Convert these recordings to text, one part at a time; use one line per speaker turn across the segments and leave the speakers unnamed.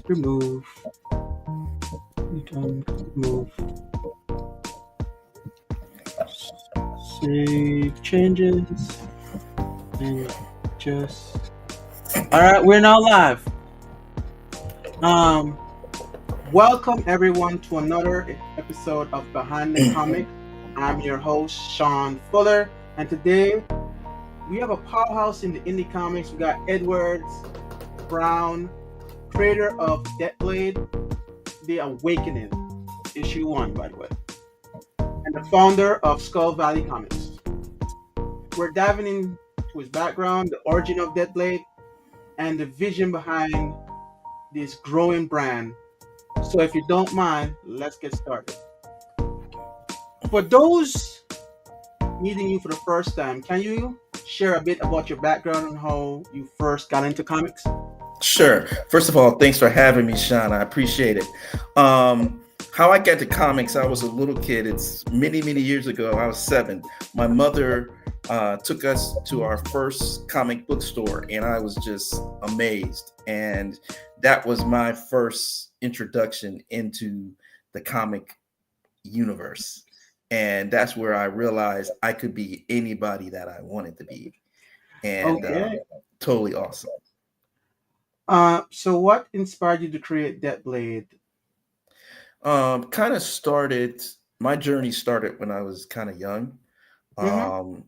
Remove. Remove. Save changes. And just. All right, we're now live. Um, Welcome everyone to another episode of Behind the Comic. I'm your host Sean Fuller, and today we have a powerhouse in the indie comics. We got Edwards Brown, creator of Deathblade, The Awakening, issue 1, by the way, and the founder of Skull Valley Comics. We're diving into his background, the origin of Deathblade, and the vision behind this growing brand. So if you don't mind, let's get started. For those meeting you for the first time, can you share a bit about your background and how you first got into comics?
Sure. First of all, thanks for having me, Sean. I appreciate it. How I got to comics, I was a little kid. It's many, many years ago. I was 7. My mother took us to our first comic book store, and I was just amazed. And that was my first introduction into the comic universe. And that's where I realized I could be anybody that I wanted to be. And
Okay.
totally awesome.
So what inspired you to create Deathblade?
Kind of started, my journey started when I was kind of young.
Mm-hmm.
Um,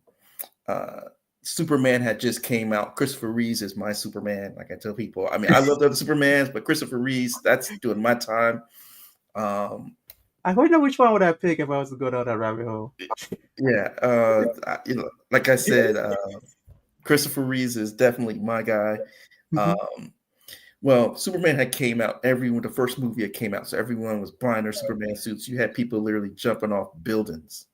uh, Superman had just came out. Christopher Reeves is my Superman. Like I tell people, I mean, I love the other Supermans, but Christopher Reeves, that's doing my time.
I don't know which one would I pick if I was to go down that rabbit hole.
Yeah, like I said, Christopher Reeves is definitely my guy.
Mm-hmm.
Well, Superman had came out. Everyone, the first movie that came out, so everyone was buying their Superman suits. You had people literally jumping off buildings,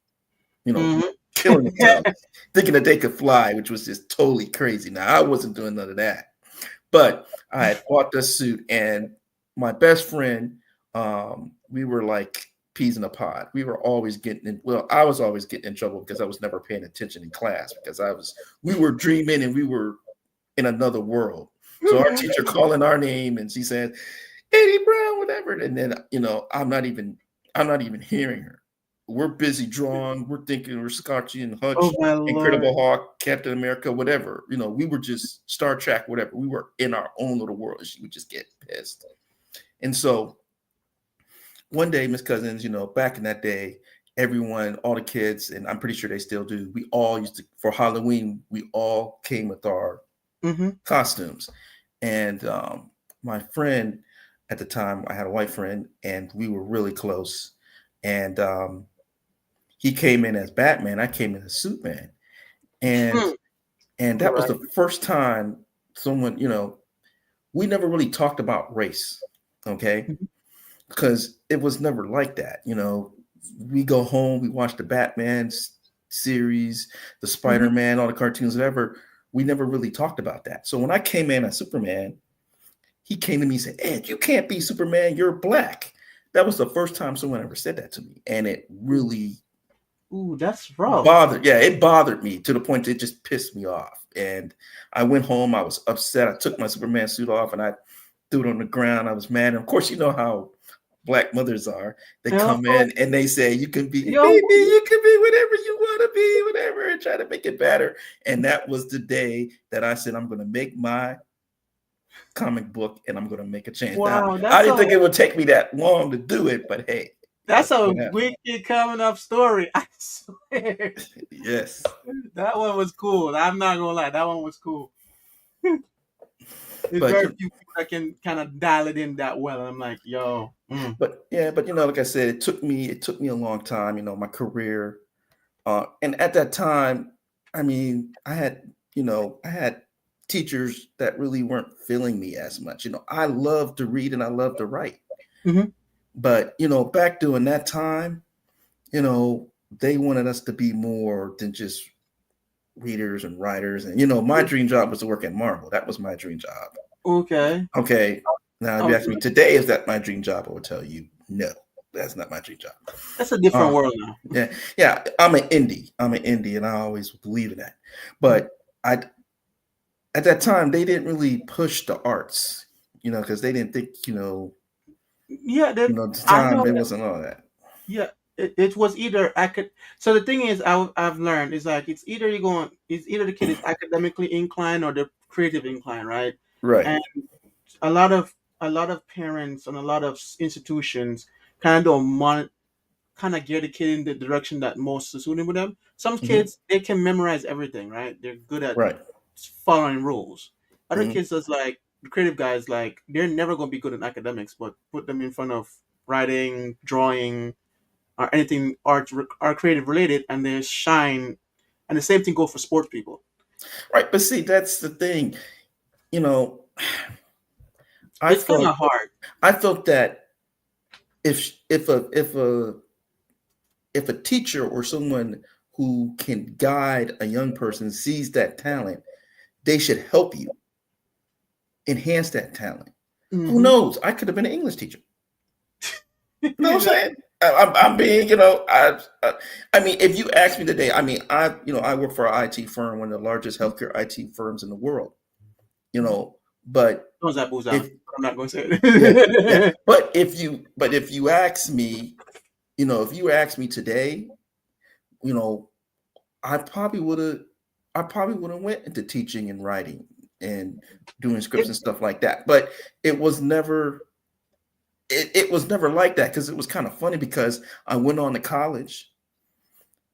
Mm-hmm.
killing themselves, thinking that they could fly, which was just totally crazy. Now, I wasn't doing none of that, but I had bought this suit, and my best friend, we were like peas in a pod. We were always getting in. Well, I was always getting in trouble because I was never paying attention in class because we were dreaming and we were in another world. So our teacher calling our name and she said, Eddie Brown, whatever. And then, I'm not even hearing her. We're busy drawing. We're thinking we're Scotchy and Hutch,
Oh my
Incredible
lord.
Hulk, Captain America, whatever. We were just Star Trek, whatever. We were in our own little world. And she would just get pissed. And so one day, Miss Cousins, back in that day, everyone, all the kids, and I'm pretty sure they still do, we all used to, for Halloween, we all came with our costumes. And my friend at the time, I had a white friend, and we were really close. And he came in as Batman. I came in as Superman. And that was the first time someone, we never really talked about race, okay? Because it was never like that. We go home, we watch the Batman series, the Spider-Man, all the cartoons, whatever. We never really talked about that. So when I came in as Superman, he came to me and said, Ed, you can't be Superman. You're black. That was the first time someone ever said that to me. And it really
that's rough.
It bothered me to the point that it just pissed me off. And I went home. I was upset. I took my Superman suit off and I threw it on the ground. I was mad. And of course, you know how black mothers are. They come in and they say, you can be, baby, you can be whatever you want to be, whatever, and try to make it better. And that was the day that I said, I'm going to make my comic book and I'm going to make a change.
Wow,
now, I didn't think it would take me that long to do it, but hey.
That's a wicked coming up story. I swear.
Yes.
That one was cool. I'm not going to lie. That one was cool. There's very few people that can kind of dial it in that well. And I'm like, yo.
But like I said, it took me a long time, my career. And at that time, I mean, I had teachers that really weren't feeling me as much. I love to read and I love to write. But, back during that time, they wanted us to be more than just readers and writers. And, my dream job was to work at Marvel. That was my dream job.
Okay.
Now, if you ask me today, is that my dream job? I would tell you, no, that's not my dream job.
That's a different world now.
Yeah. I'm an indie, and I always believe in that. But at that time, they didn't really push the arts. because they didn't think,
Yeah, that
at the
I
time
know
it
that.
wasn't all that.
Yeah, it was either So the thing is, I've learned is like it's either the kid is academically inclined or the creative inclined, right?
Right.
And a lot of parents and a lot of institutions kind of don't kind of gear the kid in the direction that most is suiting with them. Some
Hmm.
kids they can memorize everything, right? They're good at
Right.
following rules. Other
Hmm.
kids that's like the creative guys, like they're never gonna be good at academics, but put them in front of writing, drawing, or anything art creative related, and they shine. And the same thing goes for sports people.
Right. But see, that's the thing. You know, I
It's kind of
felt
hard.
I felt that if a teacher or someone who can guide a young person sees that talent, they should help you enhance that talent. Who
Hmm.
knows? I could have been an English teacher. You know what I'm saying? I'm being, I mean, if you ask me today, I mean, I work for an IT firm, one of the largest healthcare IT firms in the world, but
Don't that booze
if,
out. I'm not going to say
yeah, yeah,
it.
but if you ask me, if you ask me today, you know, I probably would have, I probably would have went into teaching and writing and doing scripts and stuff like that. But it was never, it was never like that because it was kind of funny because I went on to college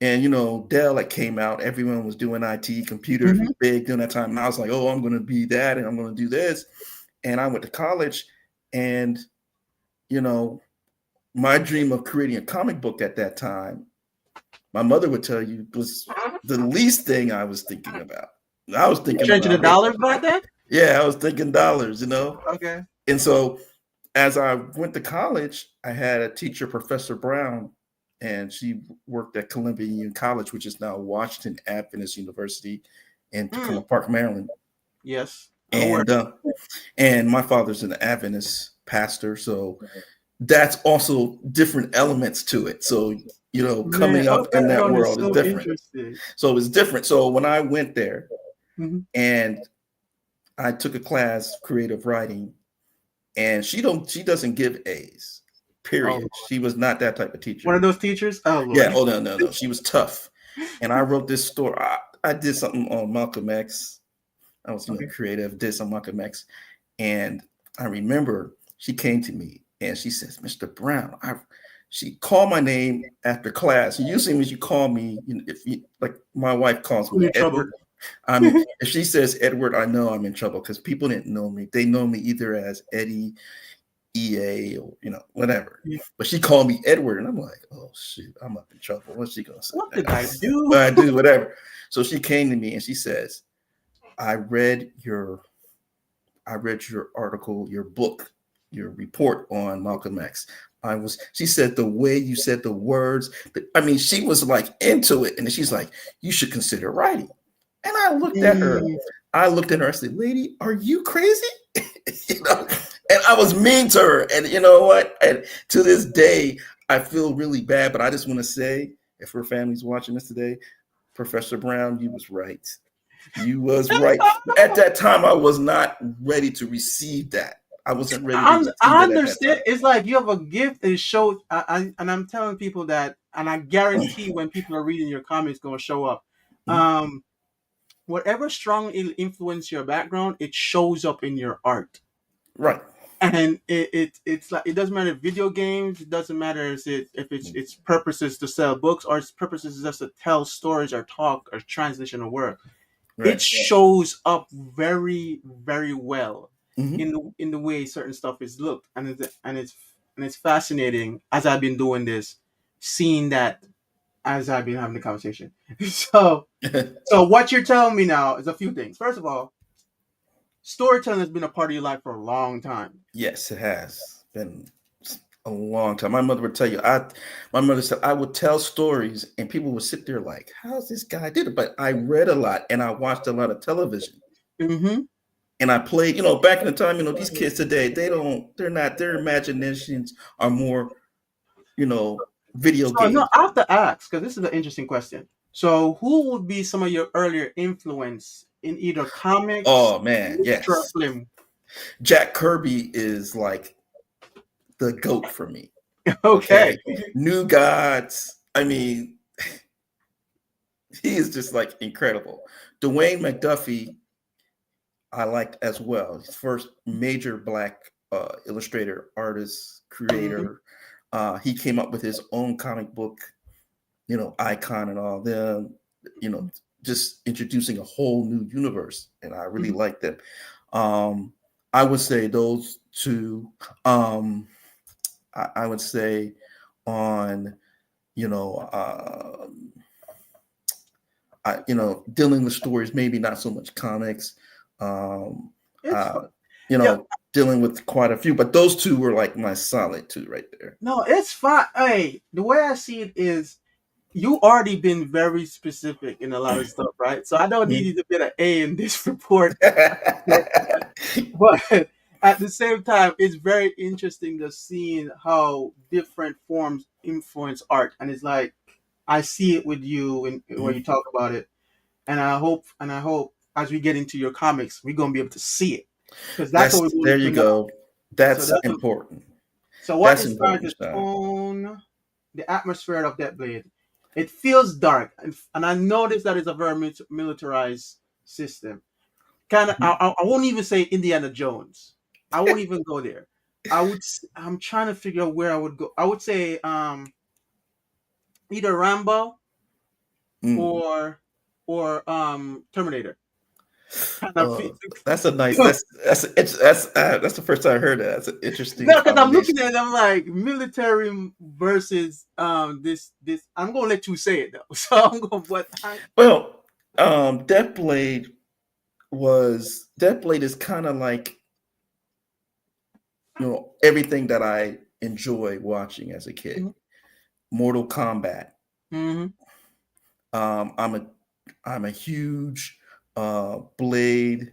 and Dell like came out, everyone was doing IT, computers
Mhm.
was big during that time. And I was like, oh, I'm gonna be that and I'm gonna do this. And I went to college and you know, my dream of creating a comic book at that time, my mother would tell you was the least thing I was thinking about. I was thinking
Changing the
about, hey,
dollars about that?
yeah, I was thinking dollars,
Okay.
And so as I went to college, I had a teacher, Professor Brown, and she worked at Columbia Union College, which is now Washington Adventist University in
Mm.
Tacoma Park, Maryland.
Yes. I'm aware.
And my father's an Adventist pastor, so that's also different elements to it. So
Man,
coming up
that
in that
background is
world is
so
different.
interesting.
So it's different. So when I went there
Mhm.
and I took a class creative writing, and she doesn't give A's.
Oh,
Period.
Lord.
She was not that type of
One
teacher.
of those teachers? Oh,
Yeah.
Lord.
Oh no, no, no. She was tough. And I wrote this story. I did something on Malcolm X. I was
Okay.
creative. Did some Malcolm X, and I remember she came to me and she says, "Mr. Brown, she called my name after class. Usually when you call me, if you like, my wife calls
I'm
me
in trouble.
Edward. If she says Edward, I know I'm in trouble because people didn't know me. They know me either as Eddie, EA, or whatever.
Yeah.
But she called me Edward, and I'm like, oh shoot, I'm up in trouble. What's she gonna say
What did
now?
I do?
But I do whatever. So she came to me and she says, I read your article, your book, your report on Malcolm X. She said the way you said the words, she was like into it. And then she's like, you should consider writing. And I looked at her.
Mm.
I said, lady, are you crazy? And I was mean to her. And you know what? And to this day, I feel really bad, but I just want to say, if her family's watching this today, Professor Brown, you was right. You was right. At that time, I was not ready to receive that. I wasn't ready to receive
I
that at that
understand.
time.
It's like you have a gift and it shows. And I'm telling people that, and I guarantee when people are reading your comments, going to show up.
Mhm.
Um, Whatever strongly influence your background, it shows up in your art.
Right.
And it's like it doesn't matter if video games, it doesn't matter if its purposes to sell books or its purposes just to tell stories or talk or translation of work. It
Right.
shows up very, very well
Hmm.
in the way certain stuff is looked, and it's fascinating as I've been doing this, seeing that as I've been having the conversation. So so what you're telling me now is a few things. First of all, storytelling has been a part of your life for a long time.
Yes, it has been a long time. My mother would tell you, my mother said I would tell stories and people would sit there like, how's this guy did it? But I read a lot and I watched a lot of television.
Mm-hmm.
And I played, back in the time, these kids today, they're not, their imaginations are more, you know, video
So no,
games.
I have to ask because this is an interesting question. So who would be some of your earlier influence in either comics,
Oh man,
literature, or
yes.
film?
Jack Kirby is like the GOAT for me.
Okay.
Okay. New Gods. I mean, he is just like incredible. Dwayne McDuffie, I liked as well. His first major black illustrator, artist,
Mhm.
creator. He came up with his own comic book, icon and all them, just introducing a whole new universe. And I really
Mhm.
liked them. I would say those two. I would say on, you know, dealing with stories, maybe not so much comics. Um,
It's
uh,
fun.
you
Yeah.
know, dealing with quite a few, but those two were like my solid two right there.
No, it's fine. Hey, the way I see it is, you already been very specific in a lot of stuff, right? So I don't need
Mhm.
you to get an A in this report. But at the same time, it's very interesting to seeing how different forms influence art, and it's like I see it with you when you
Mhm.
talk about it, and I hope as we get into your comics, we're gonna be able to see it because that's what we
There
wanted
you
to know.
go.
So
That's
that's what,
important.
so what
That's
inspired
important,
the
Sean.
tone, the atmosphere of Deathblade? It feels dark, and I noticed that it's a very militarized system. Kind of,
Mhm.
I won't even say Indiana Jones. I won't even go there. I'm trying to figure out where I would go. I would say either Rambo
Mm.
or Terminator. Kind of
Uh, that's a nice. That's the first time I heard that. That's an interesting
no, because I'm looking
combination.
at it, I'm like military versus this. I'm gonna let you say it though. So I'm going, but
Well, Deathblade Deathblade is kind of like everything that I enjoy watching as a kid. Mortal Kombat.
mm-hmm.
Um, I'm a I'm a huge Blade,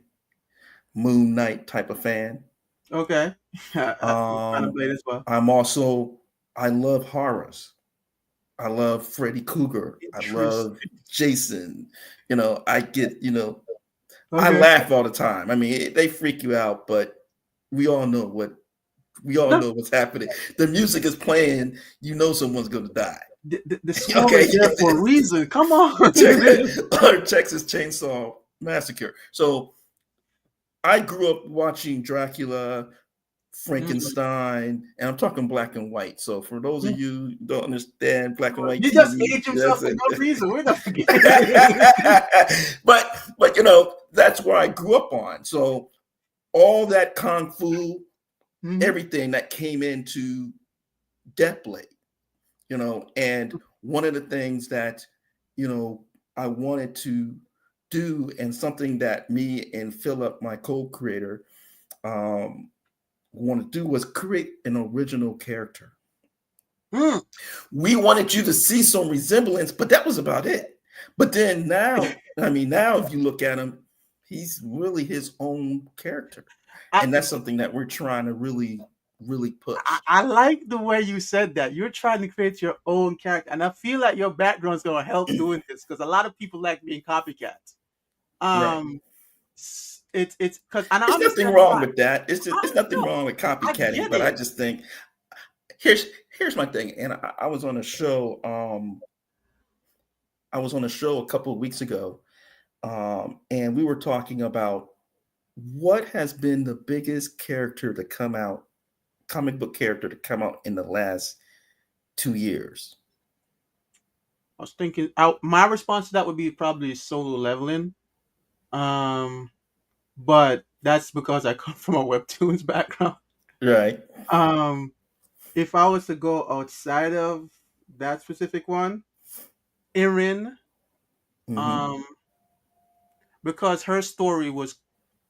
Moon Knight type of fan.
Okay. I kind of
Um,
played as well.
I love horrors. I love Freddy Krueger. I love
Interesting.
Jason. I get, I
Okay.
laugh all the time. I mean, they freak you out, but we all know what we all
No,
know what's happening. The music is playing, someone's gonna die.
the song
Okay.
is there for a reason. Come on.
Or Texas Chainsaw Massacre. So I grew up watching Dracula,
Mhm.
Frankenstein, and I'm talking black and white. So for those of you who don't understand black and white
You just
TV,
age himself
that's
for
it.
no reason. We're not forgetting.
but that's where I grew up on. So all that kung fu,
Mhm.
everything that came into Deathblade, and one of the things that you know I wanted to do, and something that me and Philip, my co-creator, um, want to do, was create an original character.
Mm.
We wanted you to see some resemblance, but that was about it. But then now, I mean, now if you look at him, he's really his own character.
I,
And that's something that we're trying to really, really
I
push.
I like the way you said that. You're trying to create your own character, and I feel like your background is going to help doing this because a lot of people like being copycats.
Right.
Um, it's because, and I
It's nothing
understand
wrong
why.
with that. It's nothing
No,
wrong with
I
copycatting,
get
but I
it.
just think here's my thing. And I was on a show, a couple of weeks ago, and we were talking about what has been the biggest comic book character to come out in the last 2 years.
I was thinking, my response to that would be probably solo leveling. Um, but that's because I come from a webtoons background.
Right.
Um, if I was to go outside of that specific one, Erin,
Mm-hmm.
um, because her story was,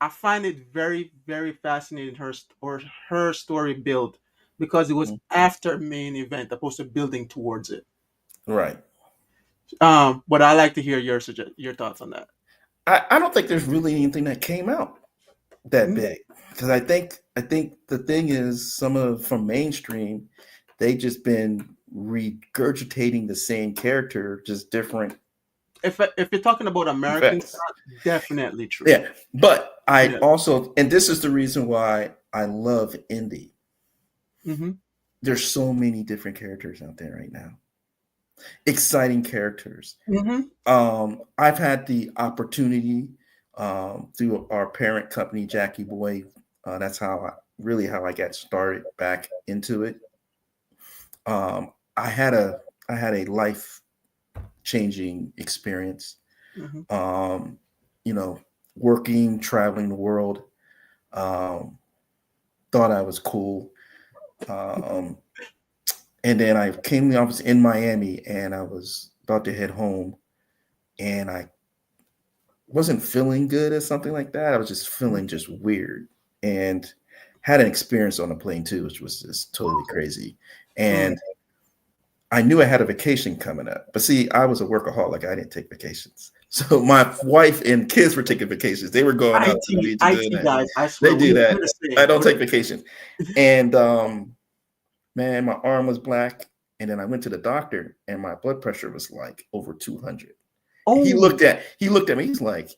I find it very, very fascinating, or her story build, because it was after main event opposed to building towards it.
Right.
But I like to hear your thoughts on that.
I don't think there's really anything that came out that
Mm,
big, because I think the thing is, some of from mainstream, they just been regurgitating the same character, just different
if you're talking about American
Facts.
stock, definitely true.
Yeah, but I
Yeah.
also, and this is the reason why I love indie.
Mm-hmm.
There's so many different characters out there right now, exciting characters.
Mm-hmm.
I've had the opportunity through our parent company, Jackie Boy. That's how I got started back into it. I had a life changing experience.
Mm-hmm.
Um, Working, traveling the world. Um, Thought I was cool. Um, and then I was in Miami, and I was about to head home, and I wasn't feeling good or something like that. I was just feeling just weird, and had an experience on the plane too, which was just totally crazy. And I knew I had a vacation coming up, but see, I was a workaholic. I didn't take vacations. So my wife and kids were taking vacations. They were going out to the beach and doing
IT
that.
guys, I
They
swear,
do
we're
that.
the
I
same.
don't take vacations. And man, my arm was black. And then I went to the doctor, and my blood pressure was like over 200. He
Oh,
looked at me. He's like,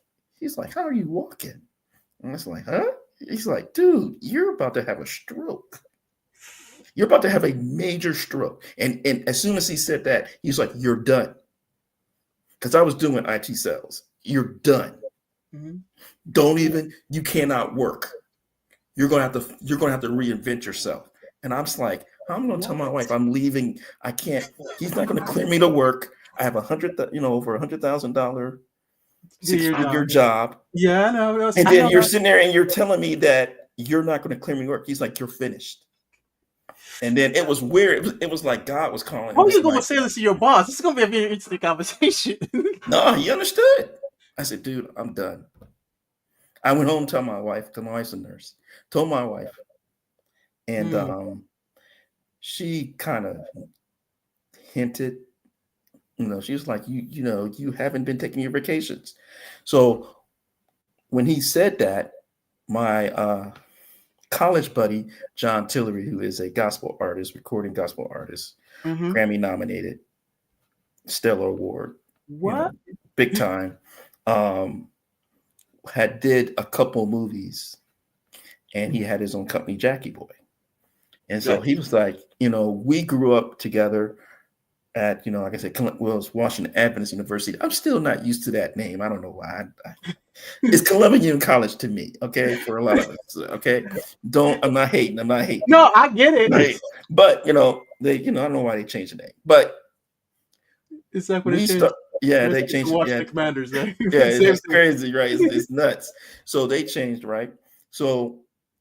how are you walking? And I was like, huh? He's like, dude, you're about to have a stroke. You're about to have a major stroke. And as soon as he said that, he's like, you're done. Because I was doing IT sales. You're done.
mm-hmm.
You cannot work. You're gonna have to reinvent yourself. And I'm just like, I'm gonna tell my wife I'm leaving. I can't, he's not gonna clear me to work. I have over $100,000 6-figure job.
Yeah, no,
And
I
then
know
you're
that.
sitting there and you're telling me that you're not going to clear me work. He's like, you're finished. And then it was weird. It was like God was calling.
How are you gonna
Like,
say this to your boss? This is gonna be a very interesting conversation.
no, he understood. I said, dude, I'm done. I went home, told my wife, because my wife's a nurse, told my wife. And she kind of hinted, she was like, you haven't been taking your vacations. So when he said that, my college buddy, John Tillery, who is a gospel artist, recording gospel artist,
Mm-hmm.
Grammy nominated, Stellar Award,
What?
big time, had did a couple movies, and he had his own company, Jackie Boy. And so he was like, we grew up together at, like I said, Washington Adventist University. I'm still not used to that name. I don't know why. It's Columbian College to me, okay, for a lot of us, okay? I'm not hating.
No, I get it.
Right. But, I don't know why they changed the name. But
It's like when they changed.
they changed it.
Washington Commanders, right?
Yeah, it's crazy, right? It's nuts. So they changed, right? So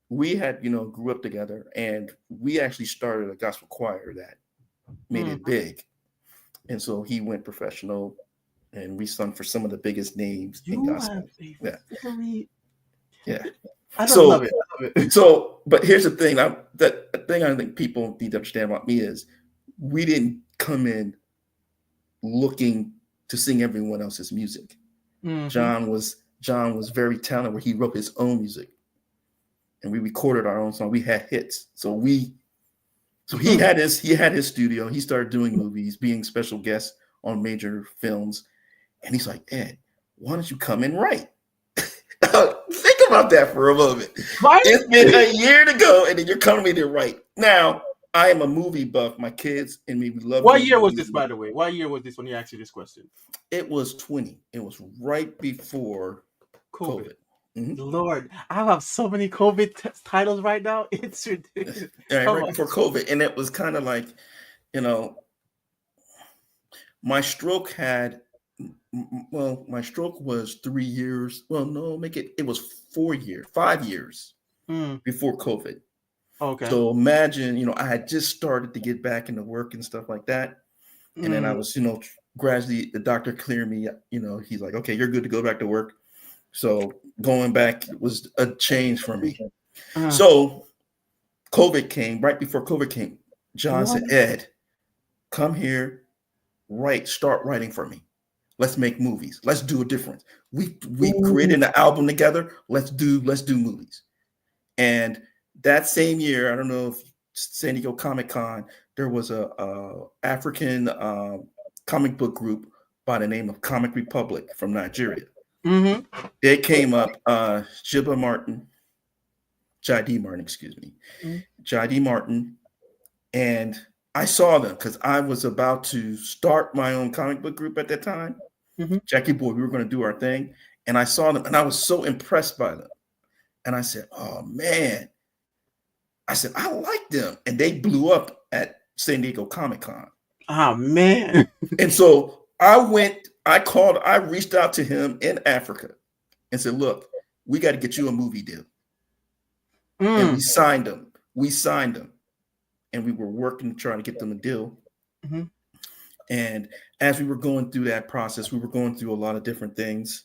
we had, grew up together, and we actually started a gospel choir that made it big. And so he went professional, and we sung for some of the biggest names in gospel. Yeah.
I love it.
So, but here's the thing. I think people need to understand about me is we didn't come in looking to sing everyone else's music.
Mm-hmm.
John was very talented, where he wrote his own music, and we recorded our own song. We had hits. So he had his studio. He started doing movies, being special guest on major films. And he's like, Ed, why don't you come and write? Think about that for a moment.
Right?
It's been a year to go, and then you're coming to me to write. Now, I am a movie buff. My kids and me, we love.
What year was this, by the way? What year was this when you asked you this question?
It was 20. It was right before COVID.
Mm-hmm. Lord, I have so many COVID titles right now. It's ridiculous.
Right before COVID. And it was kind of like, my stroke was 3 years. Well, no, it was 5 years before COVID.
Okay.
So imagine, I had just started to get back into work and stuff like that. And then I was, gradually the doctor cleared me, he's like, okay, you're good to go back to work. So going back was a change for me. So COVID came, right before COVID came, John said, Ed, come here, start writing for me. Let's make movies. Let's do a difference. We created an album together. Let's do movies. And that same year, I don't know if San Diego Comic-Con, there was a African comic book group by the name of Comic Republic from Nigeria.
Mm-hmm.
They came up, Jiba Martin, J.D. Martin, excuse me,
Mm-hmm.
J.D. Martin, and I saw them because I was about to start my own comic book group at that time.
Mm-hmm.
Jackie Boy, we were going to do our thing, and I saw them, and I was so impressed by them. And I said, "Oh man," I said, "I like them," and they blew up at San Diego Comic Con.
Oh man.
And so I reached out to him in Africa and said, "Look, we got to get you a movie deal." And we
Mm.
signed them. We signed them. And we were working, trying to get them a deal.
Mm-hmm.
And as we were going through that process, we were going through a lot of different things.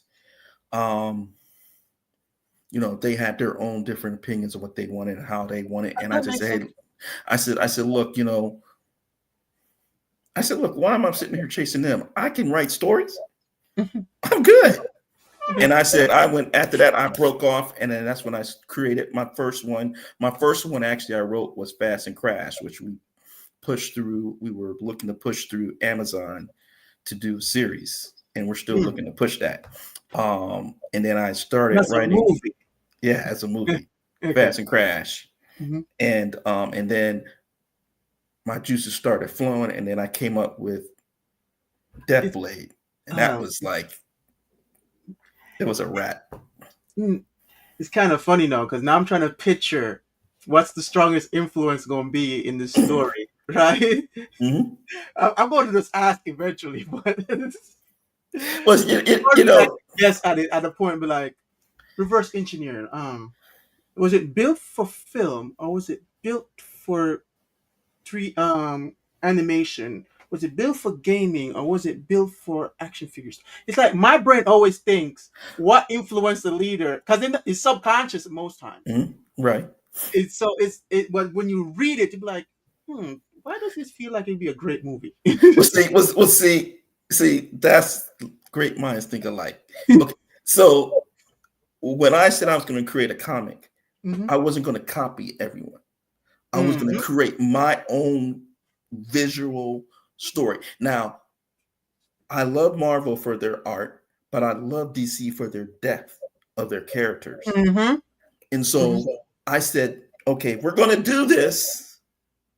They had their own different opinions of what they wanted and how they wanted. And I
That
just
makes
said,
sense.
I said, look, why am I sitting here chasing them? I can write stories. I'm good. And I said, after that, I broke off. And then that's when I created my first one. My first one actually I wrote was Fast and Crash, which we were looking to push through Amazon to do a series. And we're still looking to push that. And then I started
That's
writing.
a movie.
Yeah, as a movie,
Okay.
Fast and Crash.
Mm-hmm.
And then my juices started flowing. And then I came up with Deathblade. And that was like, it was a wrap.
It's kind of funny now because now I'm trying to picture what's the strongest influence going to be in this story, right?
Mm-hmm.
I'm going to just ask eventually, but
Well,
yes, at the point, but like reverse engineering. Was it built for film or was it built for animation? Was it built for gaming or was it built for action figures? It's like my brain always thinks what influenced the leader because it's subconscious most times.
Mm-hmm. Right.
But when you read it, you'd be like, why does this feel like it'd be a great movie?
See, that's great minds think alike. Okay, so when I said I was going to create a comic, I wasn't going to copy everyone. I was going to create my own visual story. Now, I love Marvel for their art, but I love DC for their depth of their characters. And so I said, okay, we're going to do this.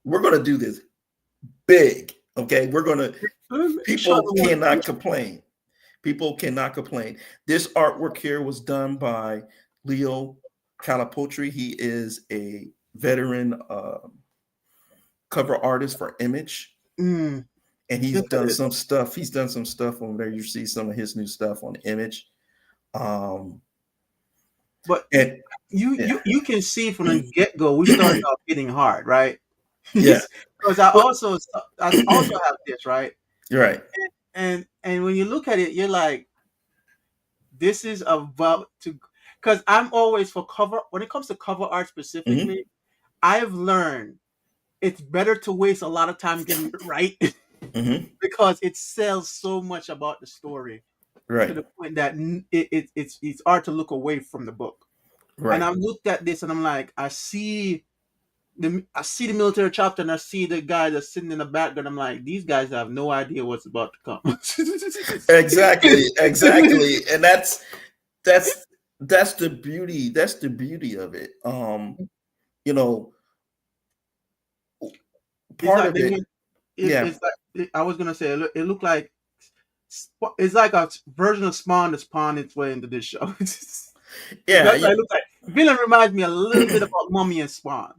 We're going to do this big. Okay, people cannot complain. People cannot complain. This artwork here was done by Leo Calapotri. He is a veteran cover artist for Image. And he's done some stuff. He's done some stuff on there. You see some of his new stuff on Image.
But you can see from the get-go, we started off hitting hard, right?
Yeah.
Because I also have this, right?
You're right.
And when you look at it, you're like, this is about to, because I'm always for cover, when it comes to cover art specifically, I've learned it's better to waste a lot of time getting it right because it sells so much about the story to the point that it's hard to look away from the book. Right. And I looked at this and I'm like, I see the military chapter and I see the guy that's sitting in the background. I'm like, these guys have no idea what's about to come.
Exactly. And that's the beauty. That's the beauty of it. Part of it.
It's like, I was gonna say it looked like it's like a version of Spawn that spawned its way into this show.
Yeah,
that's what it looks like. Villain reminds me a little bit about Mummy and Spawn.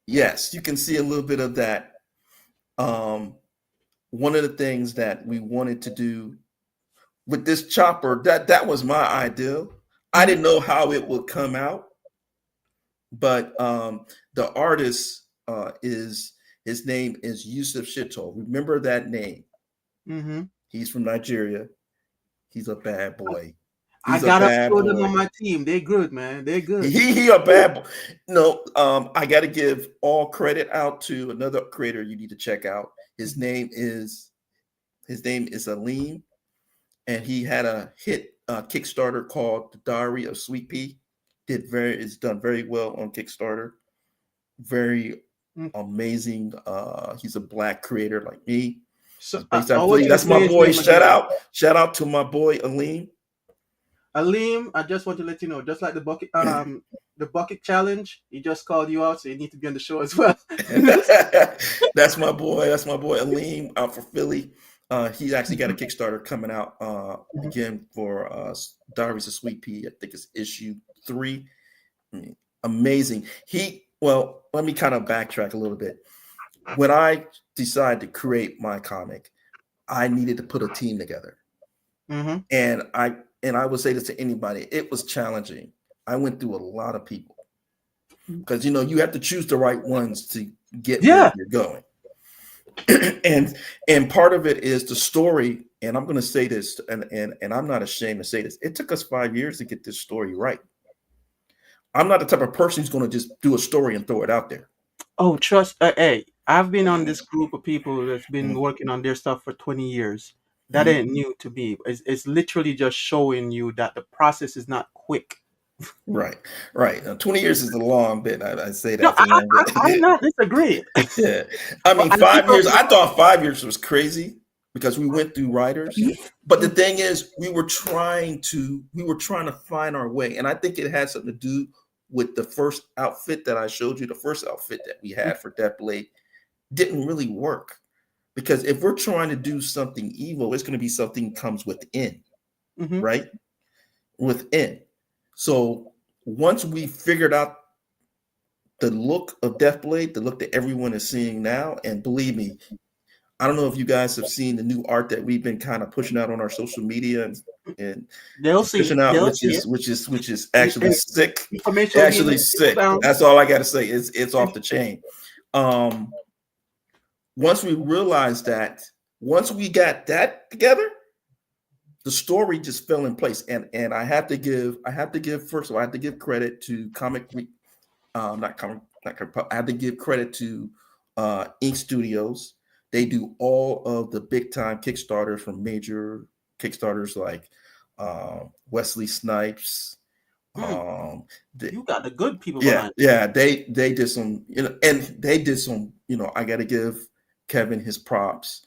Yes, you can see a little bit of that. One of the things that we wanted to do with this chopper, that was my idea. I didn't know how it would come out, but the artist his name is Yusuf Shito. Remember that name? He's from Nigeria. He's a bad boy.
I got a few of them on my team. They're good, man. They're good.
He a bad boy. No, I got to give all credit out to another creator you need to check out. His name is Aleem, and he had a hit Kickstarter called The Diary of Sweet Pea. It's done very well on Kickstarter. Very amazing. He's a Black creator like me.
So,
It's based out
I
of
want
Philly.
you to
That's my
say his
boy.
name again.
Shout out to my boy Aleem.
Alim, I just want to let you know, just like the bucket challenge, he just called you out, so you need to be on the show as well.
That's my boy. That's my boy Aleem out for Philly. He's actually got a Kickstarter coming out again for Diaries of Sweet Pea. I think it's issue 3. I mean, amazing. Well, let me kind of backtrack a little bit. When I decided to create my comic, I needed to put a team together.
Mm-hmm.
And I would say this to anybody, it was challenging. I went through a lot of people because you have to choose the right ones to get where
Yeah.
you're going. and part of it is the story. And I'm going to say this, and I'm not ashamed to say this. It took us 5 years to get this story right. I'm not the type of person who's going to just do a story and throw it out there.
Oh, trust. Hey, I've been on this group of people that's been
Mhm.
working on their stuff for 20 years. That
Mhm.
ain't new to me. It's literally just showing you that the process is not quick.
Right, right. Now, 20 years is a long bit. I say
No,
that for one, but
I'm not disagreeing.
yeah. I mean,
And
5 years.
people,
I thought 5 years was crazy because we went through writers. But the thing is, we were trying to find our way, and I think it had something to do with the first outfit that I showed you. The first outfit that we had for Deathblade didn't really work because if we're trying to do something evil, it's going to be something comes within,
Mhm.
right? Within. So once we figured out the look of Deathblade, the look that everyone is seeing now, and believe me, I don't know if you guys have seen the new art that we've been kind of pushing out on our social media and
They'll see it.
pushing out,
They'll
which
see it.
is actually
Hey,
sick.
information will be in
Actually
the description
sick.
down.
That's all I got to say. It's off the chain. Um, once we realized that, once we got that together, the story just fell in place. And I have to give first of all, I have to give credit to not comic, not comic, I have to give credit to Ink Studios. They do all of the big time Kickstarters from major Kickstarters like Wesley Snipes.
Hmm.
Um, the,
You got the good people
yeah,
behind
yeah, they did some, and they did some, I got to give Kevin his props.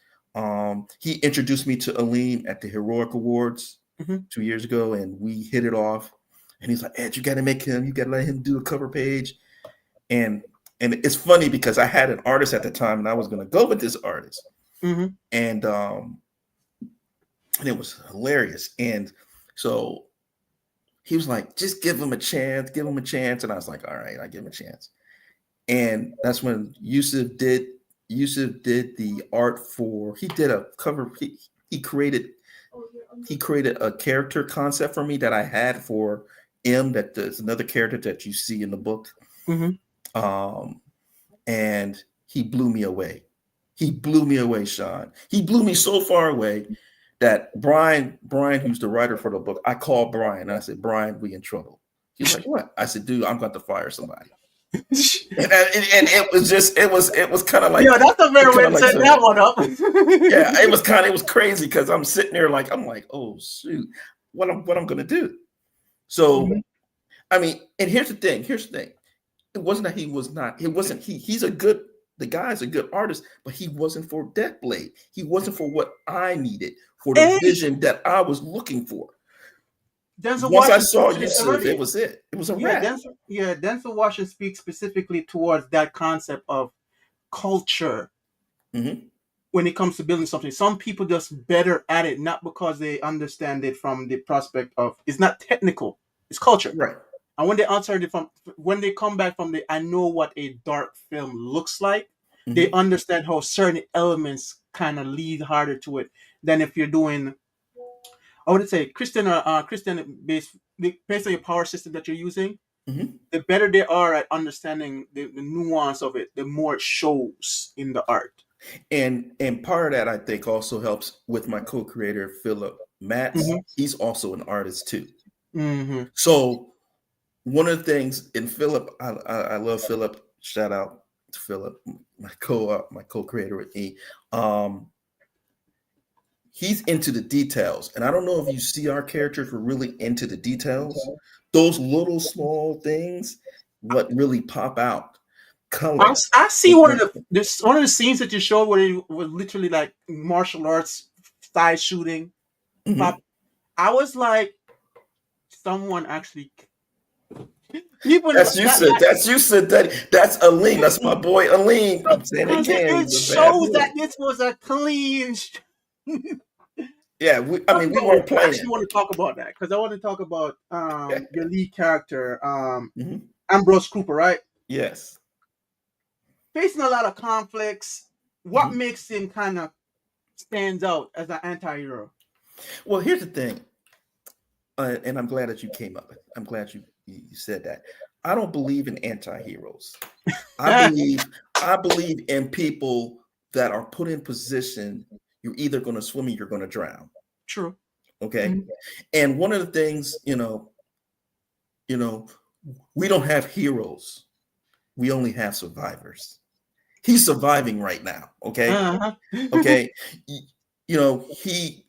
He introduced me to Aleem at the Heroic Awards
it. Hmm.
2 years ago, and we hit it off. And he's like, Ed, you got to you got to let him do a cover page. And it's funny because I had an artist at the time, and I was going to go with this artist,
Hmm.
and it was hilarious. And so he was like, just give him a chance, give him a chance. And I was like, all right, I give him a chance. And that's when Yusuf did the art for. He did a cover. He created a character concept for me that I had for M. That there's another character that you see in the book.
Hmm.
Um, and he blew me away. He blew me away, Sean. He blew me so far away that Brian, who's the writer for the book, I called Brian and I said, Brian, we in trouble. He's like, what? I said, dude, I'm going to fire somebody. And it was just, it was kind of like,
Yeah, that's a
it
better
kind
way
of
to
like,
set that one up.
yeah, it was crazy because I'm sitting there like, I'm like, oh shoot, what I'm going to do. So,
Mhm.
I mean, and here's the thing. It wasn't that he was not. It wasn't he's a good. The guy's a good artist, but he wasn't for Deathblade. He wasn't for what I needed, for the
Hey,
vision that I was looking for.
Denzel
Once I
Washington
saw
spoke to this
Yusuf, it
already.
was it. It was a
Yeah,
wrap.
Denzel Washington speaks specifically towards that concept of culture
Mm-hmm.
when it comes to building something. Some people just better at it, not because they understand it from the prospect of it's not technical, it's culture.
Right.
And when they answer it from when they come back from the I know what a dark film looks like, they
Mm-hmm.
understand how certain elements kind of lead harder to it than if you're doing I would say Christian or Christian based on your power system that you're using,
Mm-hmm.
the better they are at understanding the nuance of it, the more it shows in the art.
And part of that I think also helps with my co-creator Philip Matz.
Mm-hmm.
He's also an artist too.
Mm-hmm.
So one of the things in Philip, I love Philip. Shout out to Philip, my co-creator with me. Um, he's into the details, and I don't know if you see our characters were really into the details. Those little small things, what really pop out, color.
I see one of the scenes that you showed where it was literally like martial arts style shooting.
Mhm.
But I was like, someone actually people
That's you said. That's you said that. That's Aline. That's my boy Aline. I'm saying it
because
again.
it
He's a bad
shows
boy.
that this was a clean.
Yeah. I mean, we weren't
I actually
playing.
want to talk about that because I want to talk about your lead character,
Mhm.
Ambrose Cooper, right?
Yes.
Facing a lot of conflicts. What
Mhm.
makes him kind of stands out as an anti-hero?
Well, here's the thing, and I'm glad that you came up. I'm glad you said that. I don't believe in anti-heroes. I believe I believe in people that are put in position. You're either going to swim or you're going to drown.
True.
Okay.
Mhm.
And one of the things, you know, we don't have heroes. We only have survivors. He's surviving right now. Okay.
Uh-huh.
Okay. Y- he,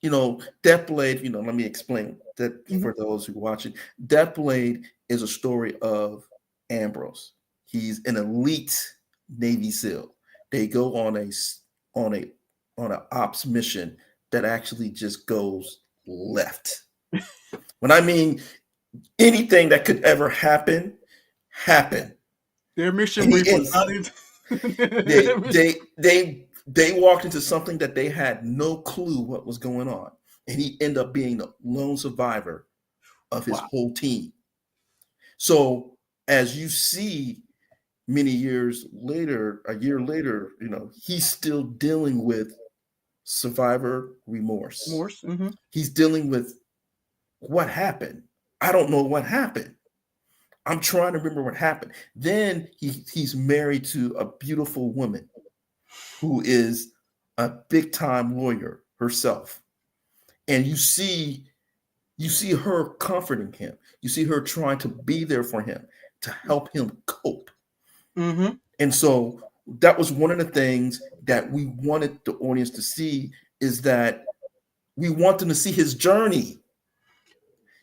Deathblade, let me explain that
Mhm.
for those who watch it. Deathblade is a story of Ambrose. He's an elite Navy SEAL. They go on a on an ops mission that actually just goes left. When I mean anything that could ever happen.
Their mission
And he
brief was
ends.
not it.
They they walked into something that they had no clue what was going on, and he ended up being the lone survivor of his
Wow.
whole team. So as you see, many years later, a year later, he's still dealing with survivor remorse.
Morse. Mm-hmm.
He's dealing with what happened. I don't know what happened. I'm trying to remember what happened. Then he's married to a beautiful woman who is a big time lawyer herself. And you see her comforting him. You see her trying to be there for him to help him cope.
Mm-hmm.
And so that was one of the things that we wanted the audience to see, is that we want them to see his journey.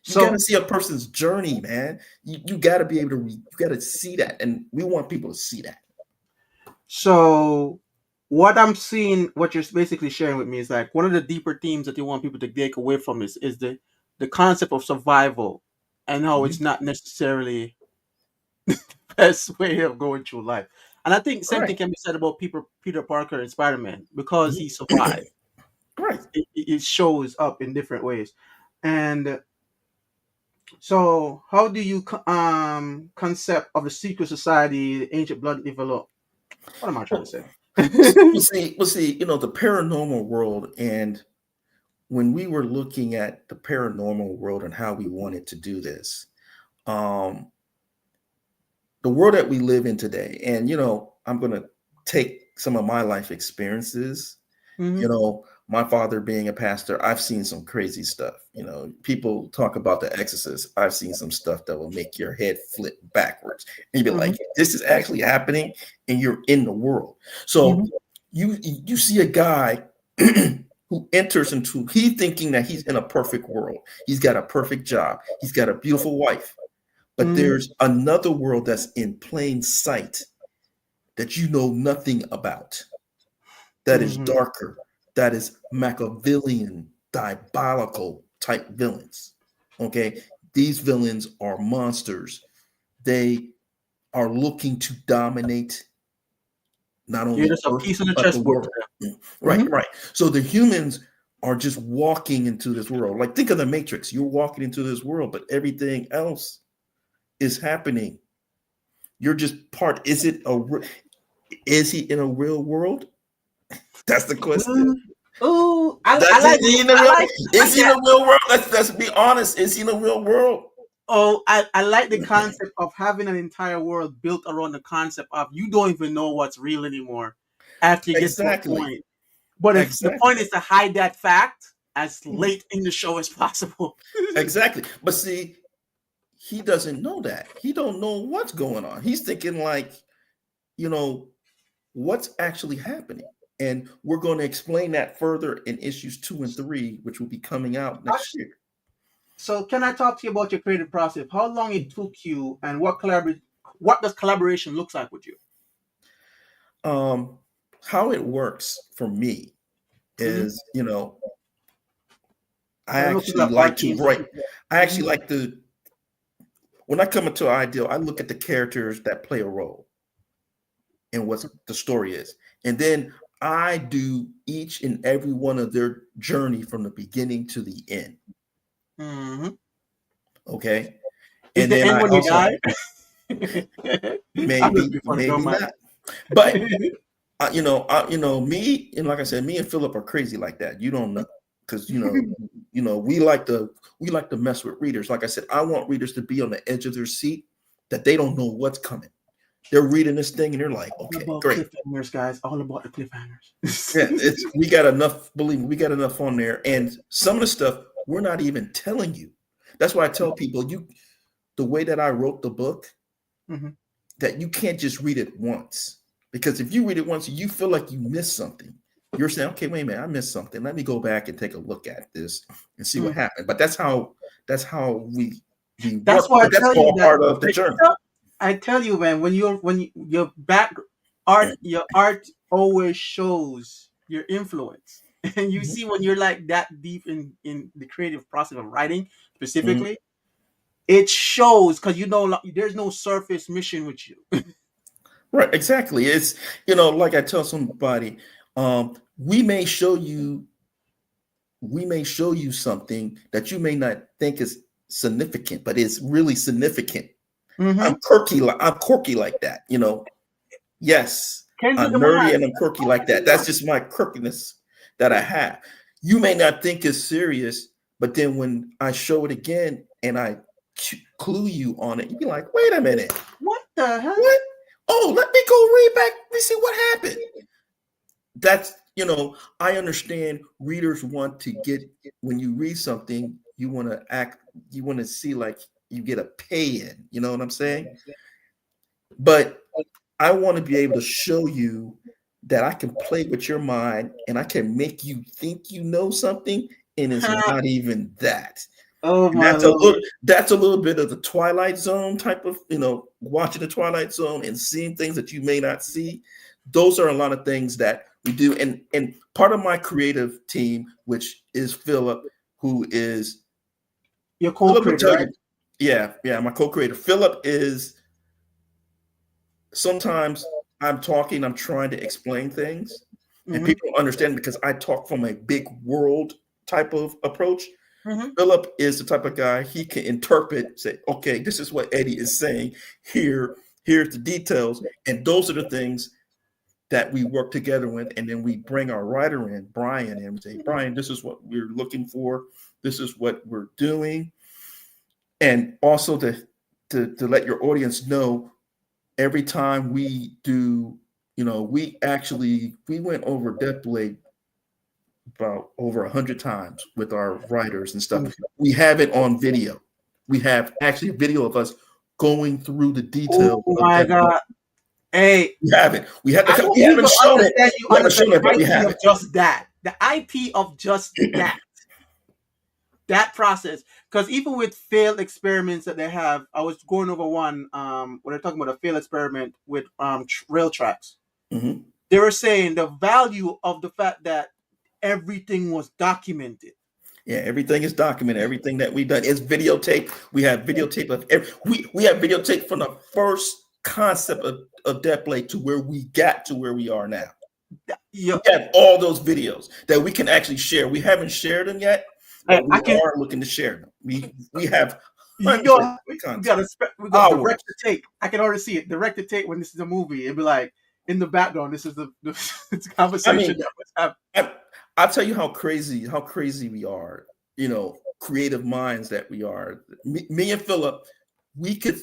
You got to
So
see a person's journey, man. You got to be able to, you got to see that. And we want people to see that.
so what I'm seeing, what you're basically sharing with me is like one of the deeper themes that you want people to take away from this is the concept of survival and how it's
Mhm.
not necessarily best way of going through life. And I think same thing
Right.
can be said about Peter Parker and Spider Man because he
Mhm.
survived.
Right.
It shows up in different ways. And so, how do you concept of a secret society, the ancient blood develop? What am I trying to
Well,
say?
we'll see, the paranormal world. And when we were looking at the paranormal world and how we wanted to do this, um, the world that we live in today, and I'm going to take some of my life experiences.
Hmm.
My father being a pastor, I've seen some crazy stuff. People talk about The Exorcist. I've seen some stuff that will make your head flip backwards. And you'd be
Hmm.
like, this is actually happening, and you're in the world. So
Hmm.
you see a guy who enters into, he thinking that he's in a perfect world. He's got a perfect job. He's got a beautiful wife. But
Hmm.
there's another world that's in plain sight that you know nothing about, that is
Hmm.
darker, that is Machiavellian, diabolical type villains. Okay. These villains are monsters. They are looking to dominate not
You're
only
just a
Earth,
piece on the
but the
chessboard to
world.
them.
Right, right. So the humans are just walking into this world. Like, think of the Matrix. You're walking into this world, but everything else is happening. You're just part. Is he in a real world? That's the question.
Hmm. Oh, I
That's
like
Is he in the real?
I like
Is he in
that.
the real world? Let's be honest. Is he in the real world?
Oh, I like the concept of having an entire world built around the concept of you don't even know what's real anymore after you get to a
Exactly.
point. But if the
Exactly.
point is to hide that fact as
Mhm.
late in the show as possible.
Exactly. But see, he doesn't know that. He don't know what's going on. He's thinking like, you know, what's actually happening. And we're going to explain that further in issues 2 and 3, which will be coming out next
Actu-
year.
So, can I talk to you about your creative process? How long it took you, and what what does collaboration looks like with you?
How it works for me is, I
I know people
actually
have art
like to
teams.
write. I
Mhm.
actually like to, when I come into an ideal, I look at the characters that play a role in what the story is. And then I do each and every one of their journey from the beginning to the end.
Mhm.
Okay.
Is
And
the
then
end
I
when you
also,
die? I'm just
maybe,
being funny. Don't
maybe
mind.
not. But me, and like I said, me and Philip are crazy like that. You don't know, because we like to mess with readers. Like I said, I want readers to be on the edge of their seat, that they don't know what's coming. They're reading this thing and they're like,
All
okay,
about
great.
cliffhangers, guys. All about the cliffhangers.
Yeah, we got enough. Believe me, we got enough on there. And some of the stuff we're not even telling you. That's why I tell people, the way that I wrote the book,
Mhm.
that you can't just read it once. Because if you read it once, you feel like you missed something. You're saying, okay, wait a minute, I missed something. Let me go back and take a look at this and see what
Mhm.
happened. But that's how we
That's
work.
why I
But that's
tell you
all
that.
part of the journey.
I tell you, man, your back art, your art always shows your influence, and you
Mhm,
see when you're like that deep in the creative process of writing
mhm.
specifically, it shows because there's no surface mission with you.
Right, exactly. It's, like I tell somebody, we may show you something that you may not think is significant, but it's really significant.
Mm-hmm.
I'm quirky like that. Yes,
Kendrick
I'm
Lamar.
nerdy and I'm quirky like that. That's just my quirkiness that I have. You may not think it's serious, but then when I show it again and I clue you on it, you be like, wait a minute,
What the heck?
what? Oh, let me go read back. Let me see what happened. That's, I understand readers want to get, when you read something, you want to see like you get a pay in, you know what I'm saying? But I want to be able to show you that I can play with your mind and I can make you think you know something, and it's not even that.
Oh
And
my lord.
that's a little bit of the Twilight Zone type of, watching the Twilight Zone and seeing things that you may not see. Those are a lot of things that we do. And part of my creative team, which is Philip, who is
Your
Philip will
co-creator,
tell
right?
you, yeah, my co-creator. Philip is, sometimes I'm trying to explain things, and
Mm-hmm.
people don't understand because I talk from a big world type of approach.
Mm-hmm.
Philip is the type of guy, he can interpret, say, okay, this is what Eddie is saying here. Here's the details, and those are the things that we work together with, and then we bring our writer in, Brian, and we say, Brian, this is what we're looking for. This is what we're doing, and also to let your audience know, every time we do, we went over Deathblade about over 100 times with our writers and stuff. We have it on video. We have actually a video of us going through the
Oh
details of
my
Deathblade.
god. Hey,
We have it. We have
I
to.
don't
We haven't
even
shown it.
understand you
We haven't
understand
shown it,
the
but we
IP
have
of just that. The IP of just that. That process. Because even with failed experiments that they have, I was going over one when they're talking about a failed experiment with rail tracks.
it. Hmm.
They were saying the value of the fact that everything was documented.
Yeah, everything is documented. Everything that we've done is videotape. We have videotape of we have videotape from the first concept of Deathblade to where we got to where we are now.
Yeah,
We have all those videos that we can actually share. We haven't shared them yet, but
I
we
can.
are looking to share them. We have
You
hundreds
know,
of
we
content,
got we got
hours.
direct to take. I can already see it. Direct to take when this is a movie. It'd be like in the background. This is the it's a
I
conversation
mean,
that was happening.
I'll tell you how crazy we are. Creative minds that we are. Me and Philip, we could,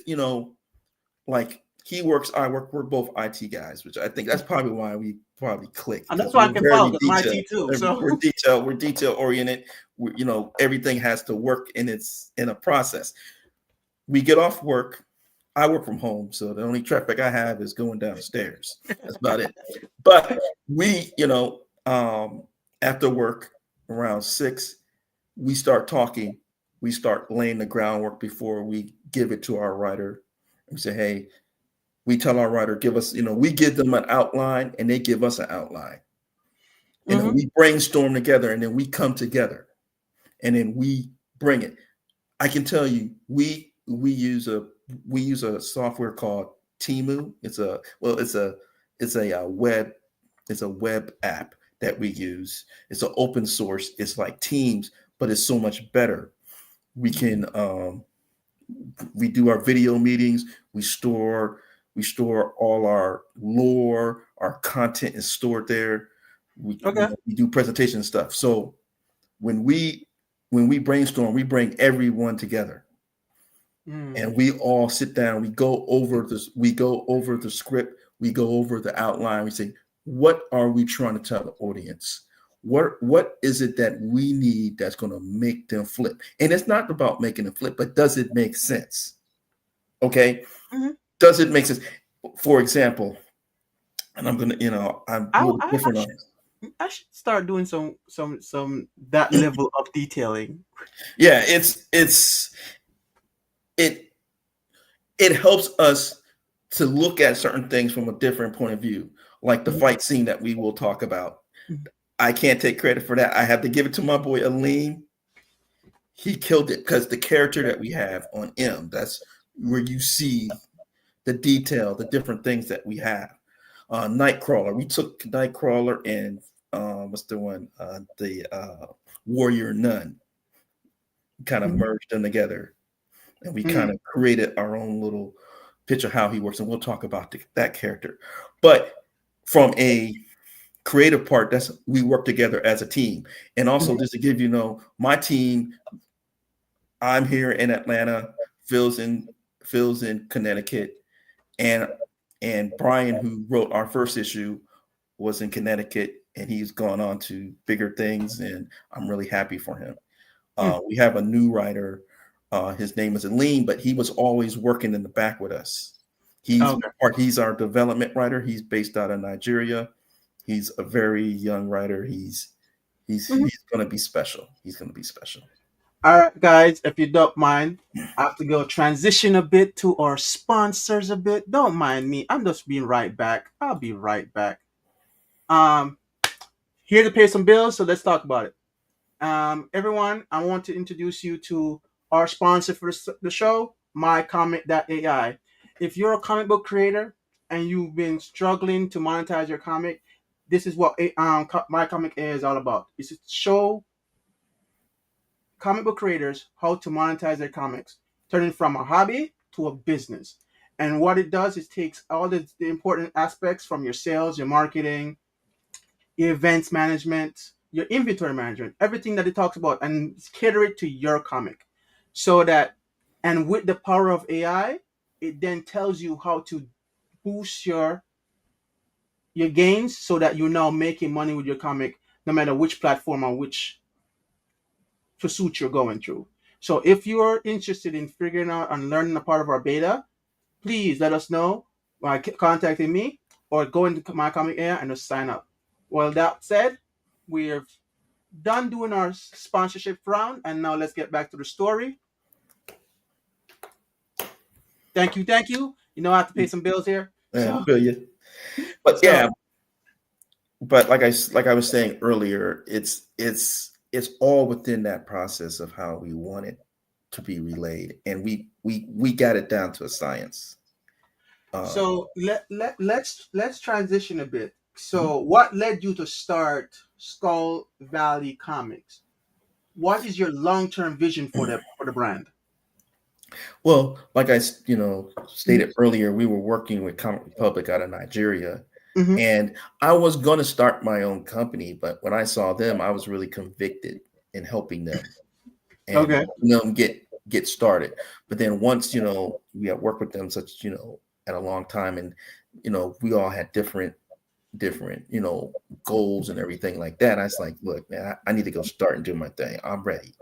like he works, I work. We're both IT guys, which I think that's probably why we probably clicked,
And that's
because
why I
we're
can follow
very
because I'm
detailed.
IT too. So
We're detailed. We're detail oriented. Everything has to work in a process. We get off work. I work from home, so the only traffic I have is going down the stairs. That's about it. But we, after work around 6, we start talking. We start laying the groundwork before we give it to our writer. We say, hey, We tell our writer, give us, we give them an outline and they give us an outline. And then we brainstorm together and then we come together and then we bring it. I can tell you, we use a software called Timu. It's a web app that we use. It's an open source. It's like Teams, but it's so much better. We can we do our video meetings. We store all our lore. Our content is stored there. We do presentation stuff. So when we brainstorm, we bring everyone together, and we all sit down. We go over this. We go over the script. We go over the outline. We say, what are we trying to tell the audience? What is it that we need that's going to make them flip? And it's not about making them flip, but does it make sense? Okay, does it make sense? For example, and I'm gonna, I'm a little different on this.
I should start doing some that level of detailing.
Yeah, it helps us to look at certain things from a different point of view, like the fight scene that we will talk about. I can't take credit for that. I have to give it to my boy Aleem. He killed it because the character that we have on M, that's where you see the detail, the different things that we have. Nightcrawler, we took Nightcrawler and what's the one? The Warrior Nun. Kind of merged them together, and we kind of created our own little picture of how he works, and we'll talk about that character. But from a creative part, that's we work together as a team. And also, just to give my team, I'm here in Atlanta, Phil's in Connecticut, and Brian, who wrote our first issue, was in Connecticut, and he's gone on to bigger things, and I'm really happy for him. We have a new writer. His name is Aleem, but he was always working in the back with us. He's our development writer. He's based out of Nigeria. He's a very young writer. He's going to be special. He's going to be special.
All right, guys, if you don't mind, I have to go transition a bit to our sponsors a bit. Don't mind me. I'm just being right back. I'll be right back. Here to pay some bills, so let's talk about it. Everyone, I want to introduce you to our sponsor for the show, MyComic.ai. If you're a comic book creator and you've been struggling to monetize your comic, this is what MyComic.ai is all about. It's to show comic book creators how to monetize their comics, turning from a hobby to a business. And what it does is takes all the important aspects from your sales, your marketing, your events management, your inventory management, everything that it talks about, and cater it to your comic. So that, and with the power of AI, it then tells you how to boost your gains so that you're now making money with your comic, no matter which platform or which pursuit you're going through. So if you're interested in figuring out and learning a part of our beta, please let us know by contacting me or go into my comic area and just sign up. Well, that said, we're done doing our sponsorship round, and now let's get back to the story. Thank you. You know I have to pay some bills here.
Yeah, I feel you. But yeah, but like I was saying earlier, it's all within that process of how we want it to be relayed, and we got it down to a science.
So let's transition a bit. So what led you to start Skull Valley Comics? What is your long-term vision for the brand?
Well, like I stated earlier, we were working with Comic Republic out of Nigeria, and I was going to start my own company, but when I saw them, I was really convicted in helping them and helping them get started. But then once we had worked with them such at a long time, and we all had different goals and everything like that. I was like, look, man, I need to go start and do my thing. I'm ready.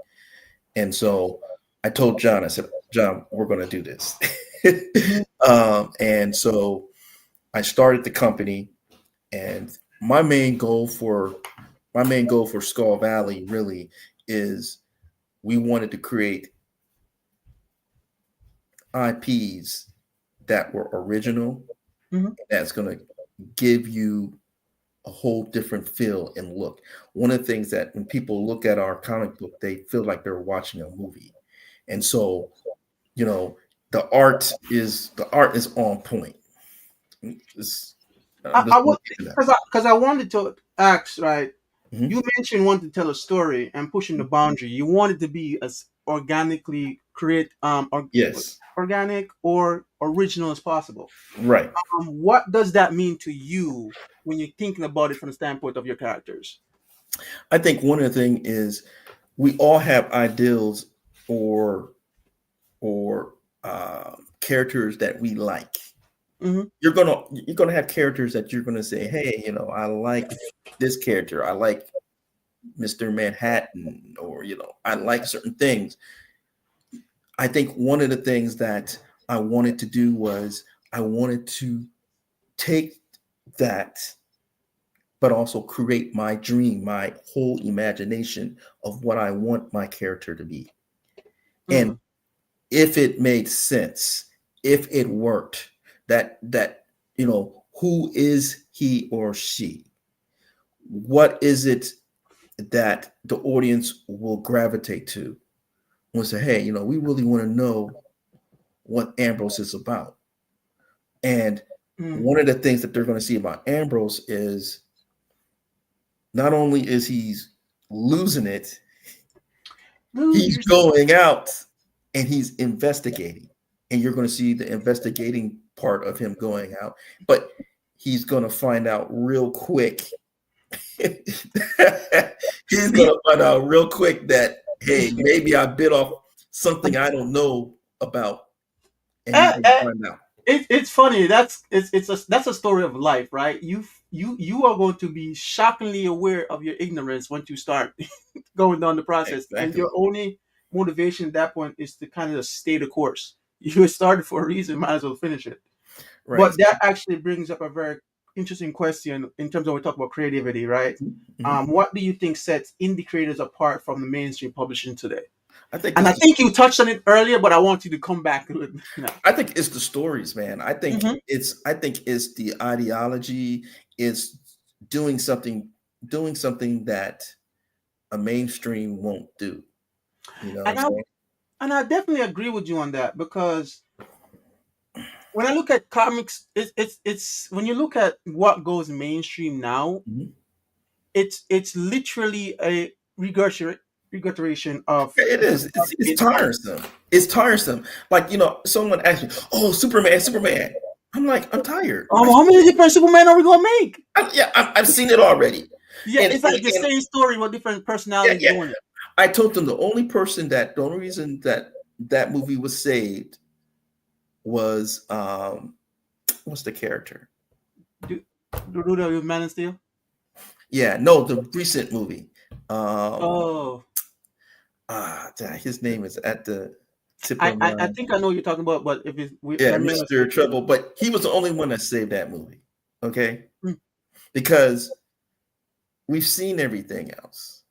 And so I told John, I said, John, we're going to do this. And so I started the company, and my main goal for Skull Valley really is we wanted to create IPs that were original
Mhm.
That's going to give you a whole different feel and look. One of the things that when people look at our comic book, they feel like they're watching a movie. And so, you know, the art is on point. It's, I'm just
I
going
want,
to give you that.
because I wanted to ask, right?
Mhm.
You mentioned wanting to tell a story and pushing the boundary. You want it to be as organically
Yes,
organic or original as possible.
right.
What does that mean to you when you're thinking about it from the standpoint of your characters?
I think one of the things is we all have ideals or characters that we like.
Hmm.
You're gonna have characters that you're gonna say, hey, I like this character. I like Mr. Manhattan, or I like certain things. I think one of the things that I wanted to do was I wanted to take that, but also create my dream, my whole imagination of what I want my character to be. And
Hmm.
if it made sense, if it worked, who is he or she? What is it that the audience will gravitate to? We'll say, hey, we really want to know what Ambrose is about. And
Hmm.
one of the things that they're going to see about Ambrose is not only is he's losing it,
Lose
he's
yourself.
going out and he's investigating. And you're going to see the investigating part of him going out, but he's going to find out real quick. He's going to find out real quick that, hey, maybe I bit off something I don't know about, and he's
Uh,
going to
uh,
find out.
it's funny. That's a story of life, right? You are going to be shockingly aware of your ignorance once you start going down the process, and
Exactly.
your only motivation at that point is to kind of stay the course. You started for a reason, might as well finish it.
Right.
But that actually brings up a very interesting question in terms of when we talk about creativity, right?
Mhm.
What do you think sets indie creators apart from the mainstream publishing today?
I think
And
it's
I
the
think you touched on it earlier, but I want you to come back to it now.
I think it's the stories, man. I think
Hmm.
it's the ideology. It's doing something doing something that a mainstream won't do. You know what I'm
And I
saying?
and I definitely agree with you on that because when I look at comics, it's when you look at what goes mainstream now,
Mhm.
it's literally a regurgitation of
It is. It's
it.
tiresome. It's tiresome. Like, someone asked me, "Oh, Superman, Superman." I'm like, I'm tired.
How many different Superman are we gonna make?
I've seen it already.
Yeah,
And,
it's
and,
like the
and
same story with different
yeah,
personalities
yeah.
doing it.
I told them the only reason that that movie was saved was what's the character?
Do do that with Man of Steel.
Yeah, no, the recent movie. Um,
Oh,
his name is at the tip of
I
my
think I know what you're talking about, but if it's
yeah,
Man of
Mr.
Steel.
Trouble. But he was the only one that saved that movie. Okay,
Hmm.
because we've seen everything else.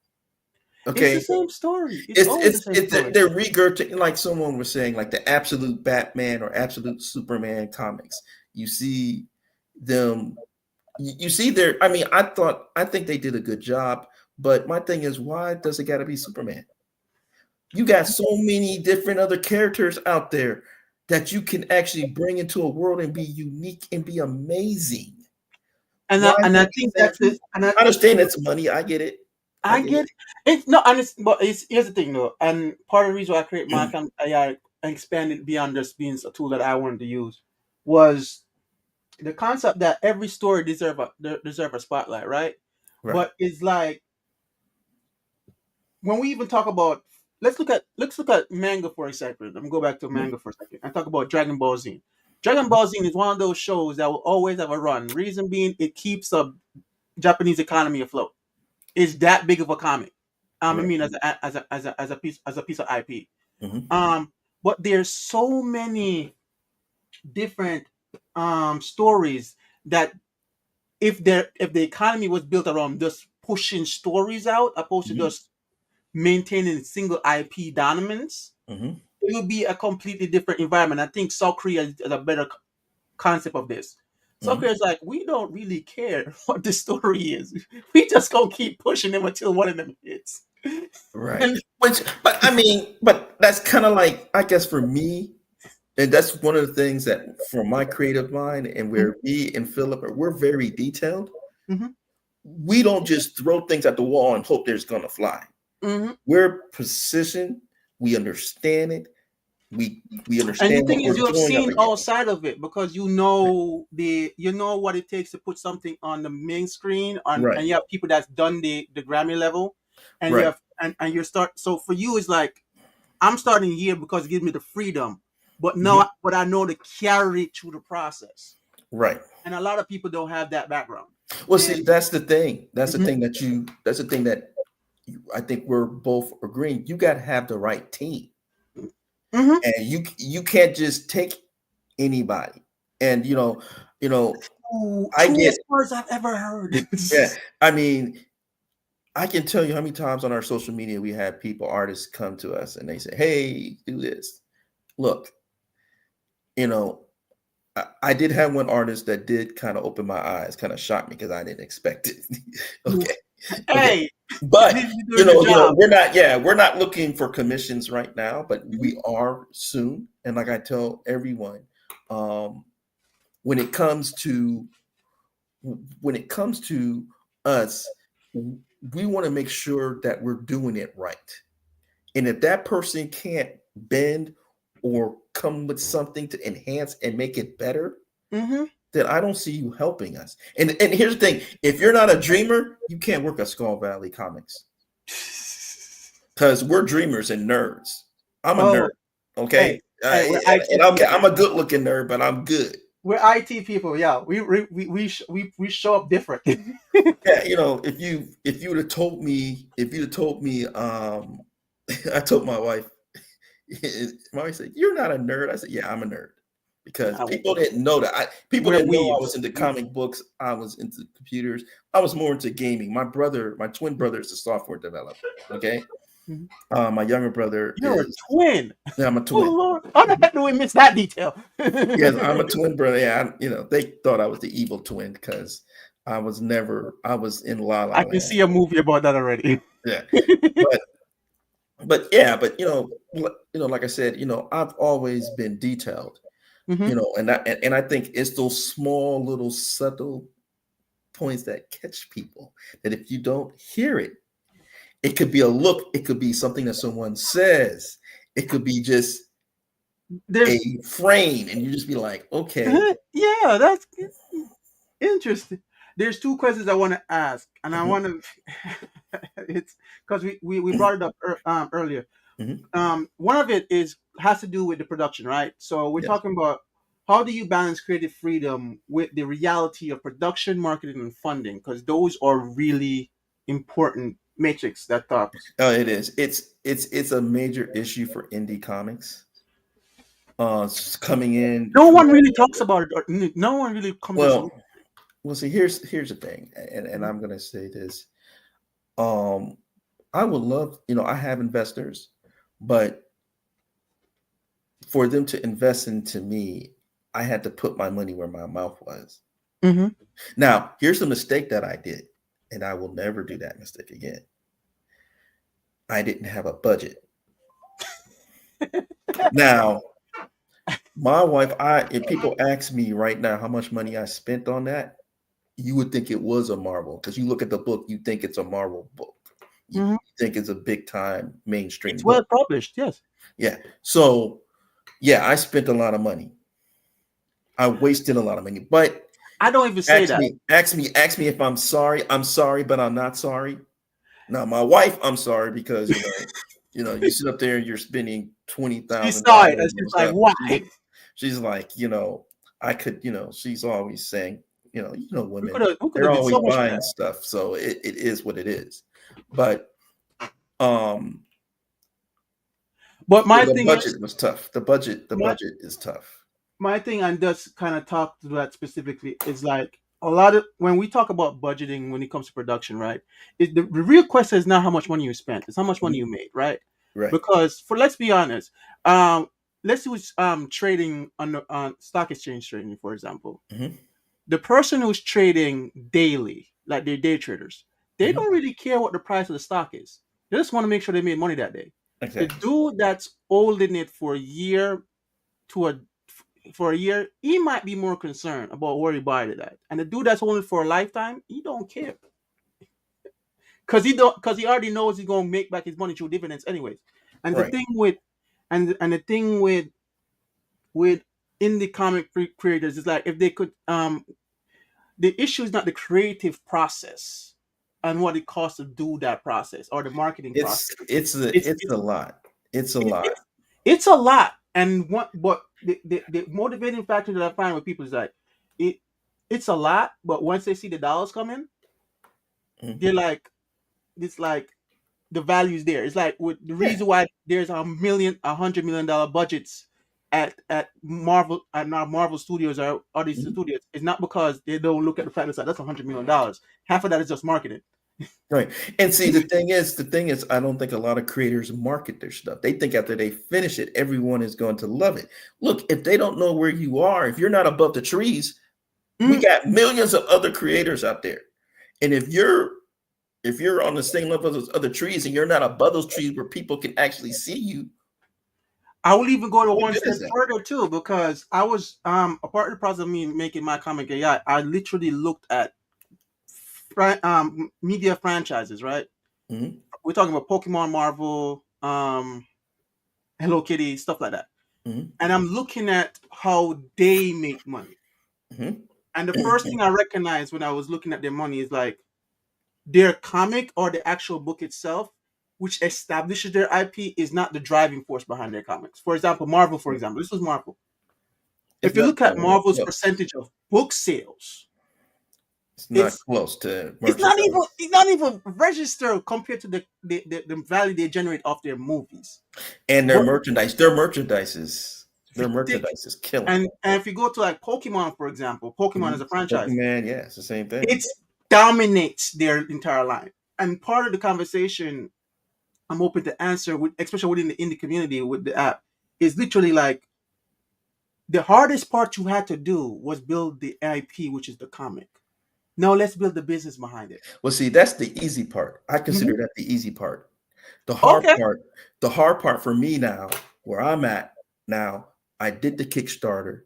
It's the
Okay,
same story. It's always the same story.
they're regurgitating, like someone was saying, like the absolute Batman or absolute Superman comics. You see them. You see their. I mean, I think they did a good job. But my thing is, why does it got to be Superman? You got so many different other characters out there that you can actually bring into a world and be unique and be amazing. Why
And I
make
think
that?
that's it. And
I understand it's money. I get it. I
I
get
get it. No, and it's here's the thing though, and part of the reason why I create my
it.
account AI and expand it beyond just being a tool that I wanted to use was the concept that every story deserve a spotlight, right?
Right.
But it's like when we even talk about let's look at manga for a second. Let me go back to
Mhm.
manga for a second and talk about Dragon Ball Z. Dragon Ball Z is one of those shows that will always have a run. Reason being, it keeps the Japanese economy afloat. It's that big of a comic. I
Right.
mean, as a piece of IP.
Mhm.
Um, but there's so many different stories that if the economy was built around just pushing stories out, opposed to
Mhm.
just maintaining single IP dominance,
Mhm.
it would be a completely different environment. I think South Korea is a better concept of this. Sucker is like, we don't really care what the story is. We just gonna keep pushing them until one of them hits.
Right.
And
But I mean, but that's kind of like, I guess for me, and that's one of the things that for my creative mind and
Mhm,
where me and Philip are, we're very detailed.
mhm,
We don't just throw things at the wall and hope there's gonna fly.
mhm.
We're precision. We understand it. We
And the
understand
thing
what
is,
we're
you have
doing. I'm
seen
like,
outside of it because you know what it takes to put something on the main screen
right,
and you have people that's done the Grammy level, and you
right,
have and you start. So for you, it's like I'm starting here because it gives me the freedom, but
mhm,
no, but I know to carry it through the process,
right.
and a lot of people don't have that background.
Well, see,
And
that's the thing. That's the
mhm,
thing that you. That's the thing that I think we're both agreeing. You got to have the right team,
mhm.
and you can't just take anybody. And I get,
Truest words I've ever heard.
yeah. I mean, I can tell you how many times on our social media we have people, artists, come to us and they say, "Hey, do this." Look, you know, I did have one artist that did kind of open my eyes, kind of shocked me because I didn't expect it. Okay, okay,
Hey, it
but
means you're doing your job.
we're not looking for commissions right now, but
Mhm,
we are soon. And like I tell everyone, um, when it comes to us, we want to make sure that we're doing it right. And if that person can't bend or come with something to enhance and make it better,
mhm.
then I don't see you helping us. And here's the thing: if you're not a dreamer, you can't work at Skull Valley Comics because we're dreamers and nerds. I'm a nerd,
Oh,
okay,
hey, hey, we're
and
IT
okay,
people.
I'm a good looking nerd, but I'm good.
We're IT people. Yeah, we show up different.
Yeah, if you would have told me, I told my wife, my wife said, "You're not a nerd." I said, "Yeah, I'm a nerd." Because
Nah,
people didn't know that. People
we're
didn't know I
weaves.
was into comic books. I was into computers. I was more into gaming. My twin brother is a software developer. Okay,
Mhm.
my younger brother
You're a
is.
twin.
Yeah, I'm a
Oh
twin.
Lord, how the heck do we miss that detail?
Yes, I'm a twin brother. Yeah, they thought I was the evil twin because I was in La La
I can
Land.
see a movie about that already.
Yeah, but yeah, but like I said, I've always been detailed.
Hmm.
And I think it's those small little subtle points that catch people, that if you don't hear it, it could be a look, it could be something that someone says, it could be just a
There's
frame, and you just be like, okay.
yeah, that's interesting. There's two questions I want to ask, and I
Mhm,
want to it's because we brought it up earlier.
mhm,
One of it is has to do with the production, right? So we're
yes.
talking about how do you balance creative freedom with the reality of production, marketing, and funding? Because those are really important matrix that talks.
Oh, it is. It's a major issue for indie comics. Coming in
No one
from
really talks about it. Or no one really comes to a
well,
solution.
see, here's the thing, and I'm gonna say this. Um, I would love, I have investors, but for them to invest into me, I had to put my money where my mouth was.
Hmm.
Now, here's the mistake that I did, and I will never do that mistake again. I didn't have a budget. Now, my wife, if people ask me right now how much money I spent on that, you would think it was a Marvel because you look at the book, you think it's a Marvel book. You
Hmm.
think it's a big time
It's
mainstream
well
book.
published, yes.
Yeah. So, yeah, I spent a lot of money. I wasted a lot of money, but
I don't even say that.
ask me if I'm sorry. I'm sorry, but I'm not sorry. Now, my wife, I'm sorry because you sit up there and you're spending twenty
She
thousand
saw it and
dollars
she's
on
like,
stuff.
"Why?"
She's like, I could, she's always saying, women,
We could
they're
have did
always
so much
buying
better.
stuff, so it is what it is. But um,
But my
the
thing is,
budget was tough. The
my
budget is tough.
my thing, and just kind of talk to that specifically, is like a lot of when we talk about budgeting when it comes to production, right? The real question is not how much money you spent; it's how much money
Mhm.
you made, right?
Right.
Because for let's be honest, um, let's use trading on stock exchange trading, for example.
Mhm.
the person who's trading daily, like they're day traders, they
Mhm.
don't really care what the price of the stock is. They just want to make sure they made money that day. The
Exactly.
dude that's holding it for a year to a year, he might be more concerned about where he bought it at. And the dude that's holding it for a lifetime, he don't care. Because he already knows he's gonna make back his money through dividends anyways. And the
Right.
thing with and the thing with indie comic creators is like if they could the issue is not the creative process and what it costs to do that process or the marketing process. It's
It's a lot. It's a
it,
lot.
it's it's a lot. And what but the motivating factor that I find with people is like it it's a lot, but once they see the dollars coming,
Mhm.
they're like it's like the value's there. It's like with the
Yeah.
reason why there's $100 million budgets at Marvel at now Marvel Studios or these
Mhm.
studios. It's not because they don't look at the fact that that's $100 million. Half of that is just marketing.
Right. And see, the thing is, I don't think a lot of creators market their stuff. They think after they finish it, everyone is going to love it. Look, if they don't know where you are, if you're not above the trees, we
Mm,
got millions of other creators out there. And if you're on the same level as those other trees and you're not above those trees where people can actually see you,
I will even go to
what
one
good
step
is that?
further too because I was a part of the process of me making my comic AI. I literally looked at media franchises. Right,
Mhm.
we're talking about Pokemon, Marvel, Hello Kitty, stuff like that.
Mhm.
And I'm looking at how they make money.
Mhm.
And the first thing I recognized when I was looking at their money is like their comic or the actual book itself, which establishes their IP, is not the driving force behind their comics. For example, Marvel, for example, this was Marvel.
It's
If you
not
look at Marvel's
close.
percentage of book sales,
It's not
it's
close to
it's not even
merchandise.
it's not even registered compared to the value they generate off their movies.
And
But
their
ridiculous.
merchandise is killing.
And if you go to like Pokemon, for example, Pokemon is
Mhm.
a franchise.
Pokemon, yeah, it's the same thing.
It dominates their entire line. And part of the conversation I'm open to answer, with, especially within the indie community with the app, is literally like the hardest part you had to do was build the IP, which is the comic. Now let's build the business behind it.
Well, see, that's the easy part. I consider
Mhm.
that the easy part. The hard
Okay.
part, the hard part for me now, where I'm at now, I did the Kickstarter.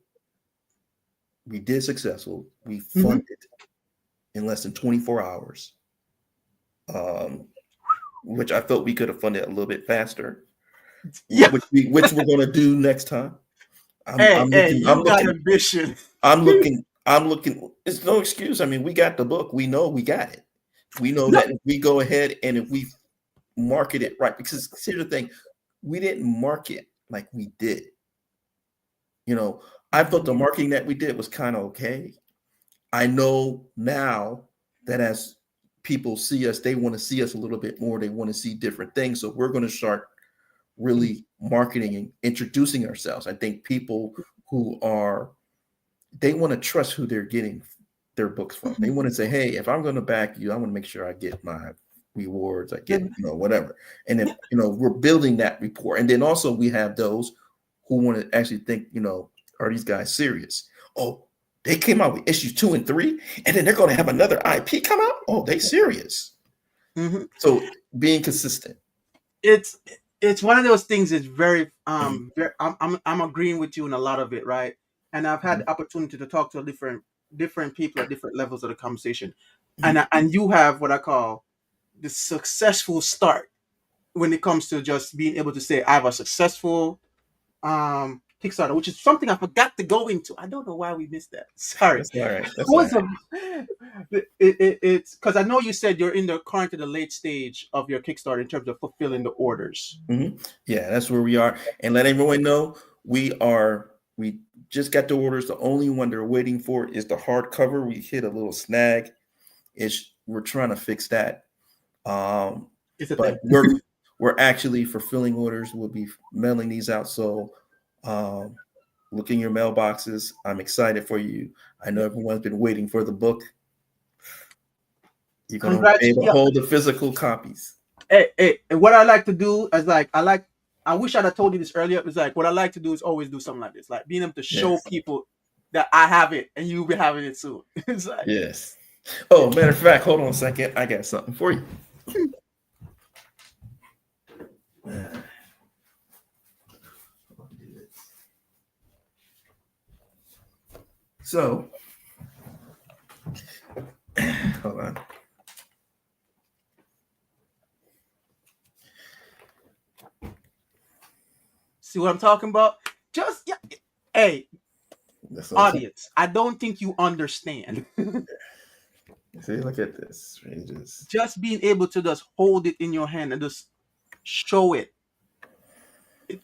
We did successful. We
Hmm.
funded in less than 24 hours, um, which I felt we could have funded a little bit faster,
Yeah.
which we're going to do next time.
Hey, hey, you got ambition.
I'm looking. It's no excuse. I mean, we got the book. We know we got it. We know
No.
that if we go ahead and if we market it right, because here's the thing, we didn't market like we did. You know, I felt the marketing that we did was kind of okay. I know now that as people see us, they want to see us a little bit more. They want to see different things. So we're going to start really marketing and introducing ourselves. I think people who are they want to trust who they're getting their books from. They want to say, hey, if I'm going to back you, I want to make sure I get my rewards, I get, whatever. And if, we're building that rapport. And then also we have those who want to actually think, are these guys serious? Oh, they came out with issues 2 and 3, and then they're going to have another IP come out. Oh, they serious.
Mhm.
So being consistent.
It's it's one of those things. It's I'm agreeing with you in a lot of it, right? And I've had
Mhm.
the opportunity to talk to different people at different levels of the conversation,
Mhm.
and you have what I call the successful start when it comes to just being able to say I have a successful Kickstarter, which is something I forgot to go into. I don't know why we missed that. Sorry.
That's all right. That's all
What's
right.
it's because I know you said you're in the current to the late stage of your Kickstarter in terms of fulfilling the orders.
Yeah, that's where we are. And let everyone know we just got the orders. The only one they're waiting for is the hardcover. We hit a little snag. We're trying to fix that. Um,
It's a
but
thing.
we're actually fulfilling orders. We'll be mailing these out. So um, look in your mailboxes. I'm excited for you. I know everyone's been waiting for the book. You're gonna be able to
Congratulations.
hold the physical copies.
Hey, what I like to do is like I wish I'd have told you this earlier. It's like what I like to do is always do something like this, like being able to show
Yes.
people that I have it and you'll be having it soon. It's like,
Yes. Oh, matter of fact, hold on a second. I got something for you. So, hold on.
see what I'm talking about? Just yeah. Hey,
That's what I'm saying.
audience, I don't think you understand.
See, look at this. Just
Just being able to just hold it in your hand and just show it.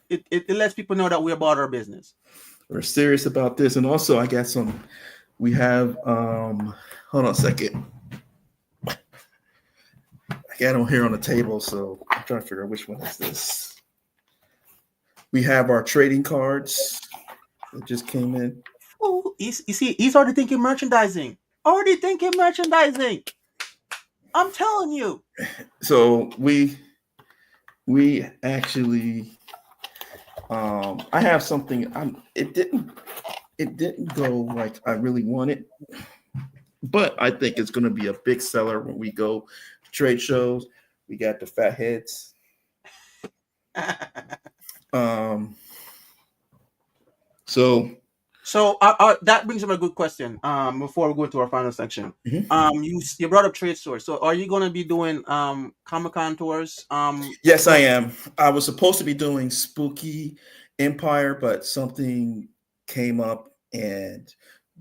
It lets people know that we're about our business.
we're serious about this. And also I got some, we have hold on a second. I got them here on the table, so I'm trying to figure out which one is this. We have our trading cards that just came in.
Oh, you see, he's already thinking merchandising. Already thinking merchandising. I'm telling you.
So we actually I have something. It didn't go like I really wanted, but I think it's going to be a big seller when we go to trade shows. We got the fat heads. So
That brings up a good question. Before we go to our final section,
mhm.
you brought up trade stores. So are you going to be doing Comic-Con tours?
Yes, I am. I was supposed to be doing Spooky Empire, but something came up and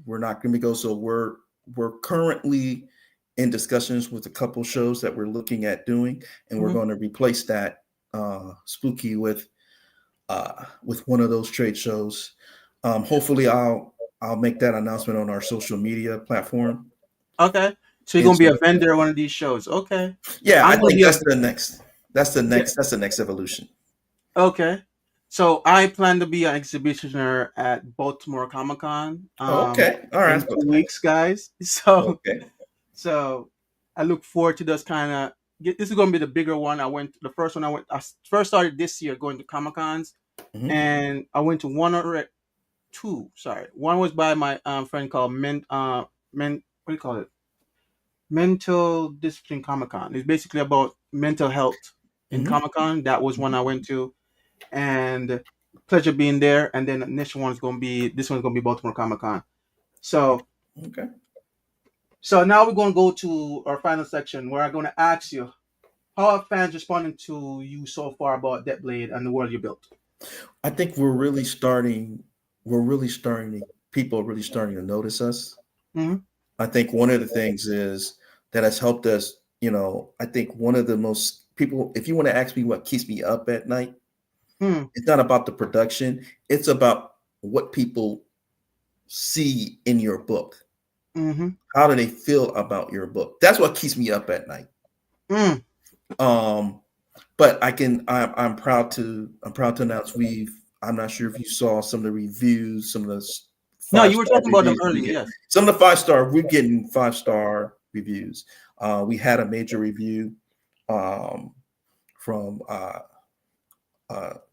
we're not going to go. So we're currently in discussions with a couple shows that we're looking at doing, and we're
Mhm.
going to replace that Spooky with one of those trade shows. Hopefully, I'll make that announcement on our social media platform.
Okay. So you're
And
gonna be
so,
a vendor at one of these shows. Okay.
yeah, I
I'm gonna
think
be a
that's the next. That's the
yeah.
next. That's the next evolution.
Okay. So I plan to be an exhibitioner at Baltimore Comic Con
Oh, okay. All right.
in
That's about
2 weeks, guys. So
okay.
so I look forward to just kind of get. This is gonna be the bigger one. The first one I went. First started this year going to Comic Cons,
Mhm.
and I went to one or two. Sorry, one was by my friend called Men. What do you call it? Mental Discipline Comic Con. It's basically about mental health in
Mhm.
Comic Con. That was one
Mhm.
I went to, and pleasure being there. And then the next one's gonna be this one's gonna be Baltimore Comic Con. So
Okay.
so now we're gonna go to our final section where I'm gonna ask you how are fans responding to you so far about Deathblade and the world you built.
I think we're really starting. We're really starting. People are really starting to notice us.
Mm-hmm.
I think one of the things is that has helped us. I think one of the most people. If you want to ask me what keeps me up at night,
Hmm.
it's not about the production. It's about what people see in your book.
Mm-hmm.
How do they feel about your book? That's what keeps me up at night.
Mm.
Um, but I'm proud to announce I'm not sure if you saw some of the reviews, some of the
No, you
five
were
star
talking about them
reviews we
earlier.
get.
Yes.
Some of the 5 star, we're getting 5 star reviews. We had a major review um, from uh,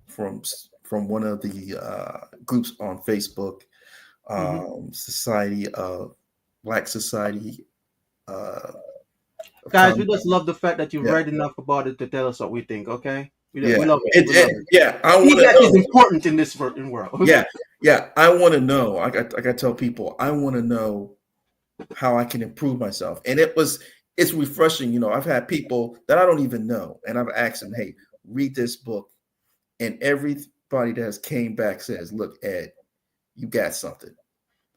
from from one of the groups on Facebook,
Mm-hmm.
Society of Black Society uh, of
Guys, we
Comic.
just love the fact that you've
Yeah,
read enough about it to tell us what we think. Okay, we
yeah,
love it. We love it.
yeah. I want to
Feedback is
know.
important in this world.
Yeah, yeah. I want to know. I got to tell people. I want to know how I can improve myself, and it's refreshing. I've had people that I don't even know, and I've asked them, "Hey, read this book," and everybody that has came back says, "Look, Ed, you got something.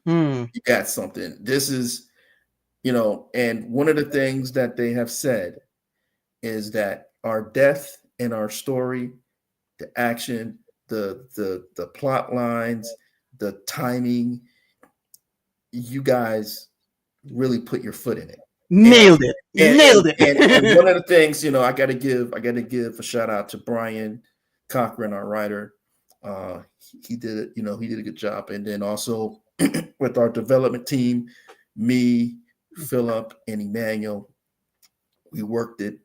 Hmm.
You got something. This is." And one of the things that they have said is that our death and our story, the action, the plot lines, the timing, you guys really put your foot in it. And
Nailed it.
and and
Nailed
and
it.
one of the things, I gotta give a shout out to Brian Cochran, our writer. He did it, he did a good job. And then also with our development team, me, Philip, and Emmanuel, we worked it,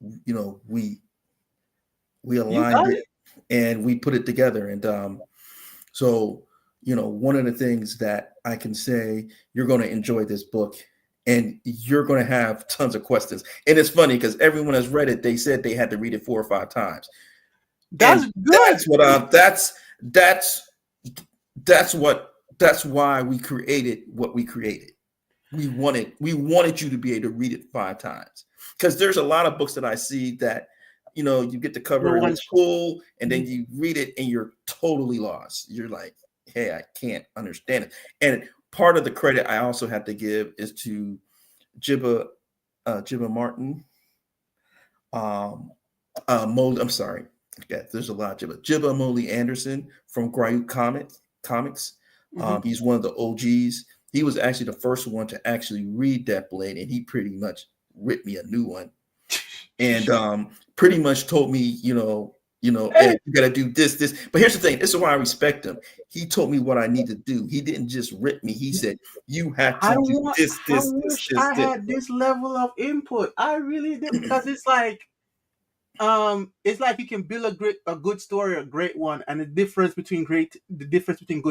we
You
aligned
got
it
it.
and we put it together. And so one of the things that I can say, you're going to enjoy this book and you're going to have tons of questions. And it's funny because everyone has read it. They said they had to read it 4 or 5 times.
That's
And
good.
that's why we created what we created. We wanted you to be able to read it 5 times, because there's a lot of books that I see that you get the cover and it's cool, and then you read it and you're totally lost. You're like, hey, I can't understand it. And part of the credit I also have to give is to Jibba Martin. I'm sorry. Yeah, there's a lot of Jibba Molly Anderson from Grayuk Comics. He's one of the OGs. He was actually the first one to actually read Deathblade, and he pretty much ripped me a new one, and pretty much told me, hey, you got to do this. But here's the thing. This is why I respect him. He told me what I need to do. He didn't just rip me. He said, you have to do this.
I wish I had this level of input. I really did, because it's like you can build a good story, a great one, and the difference between good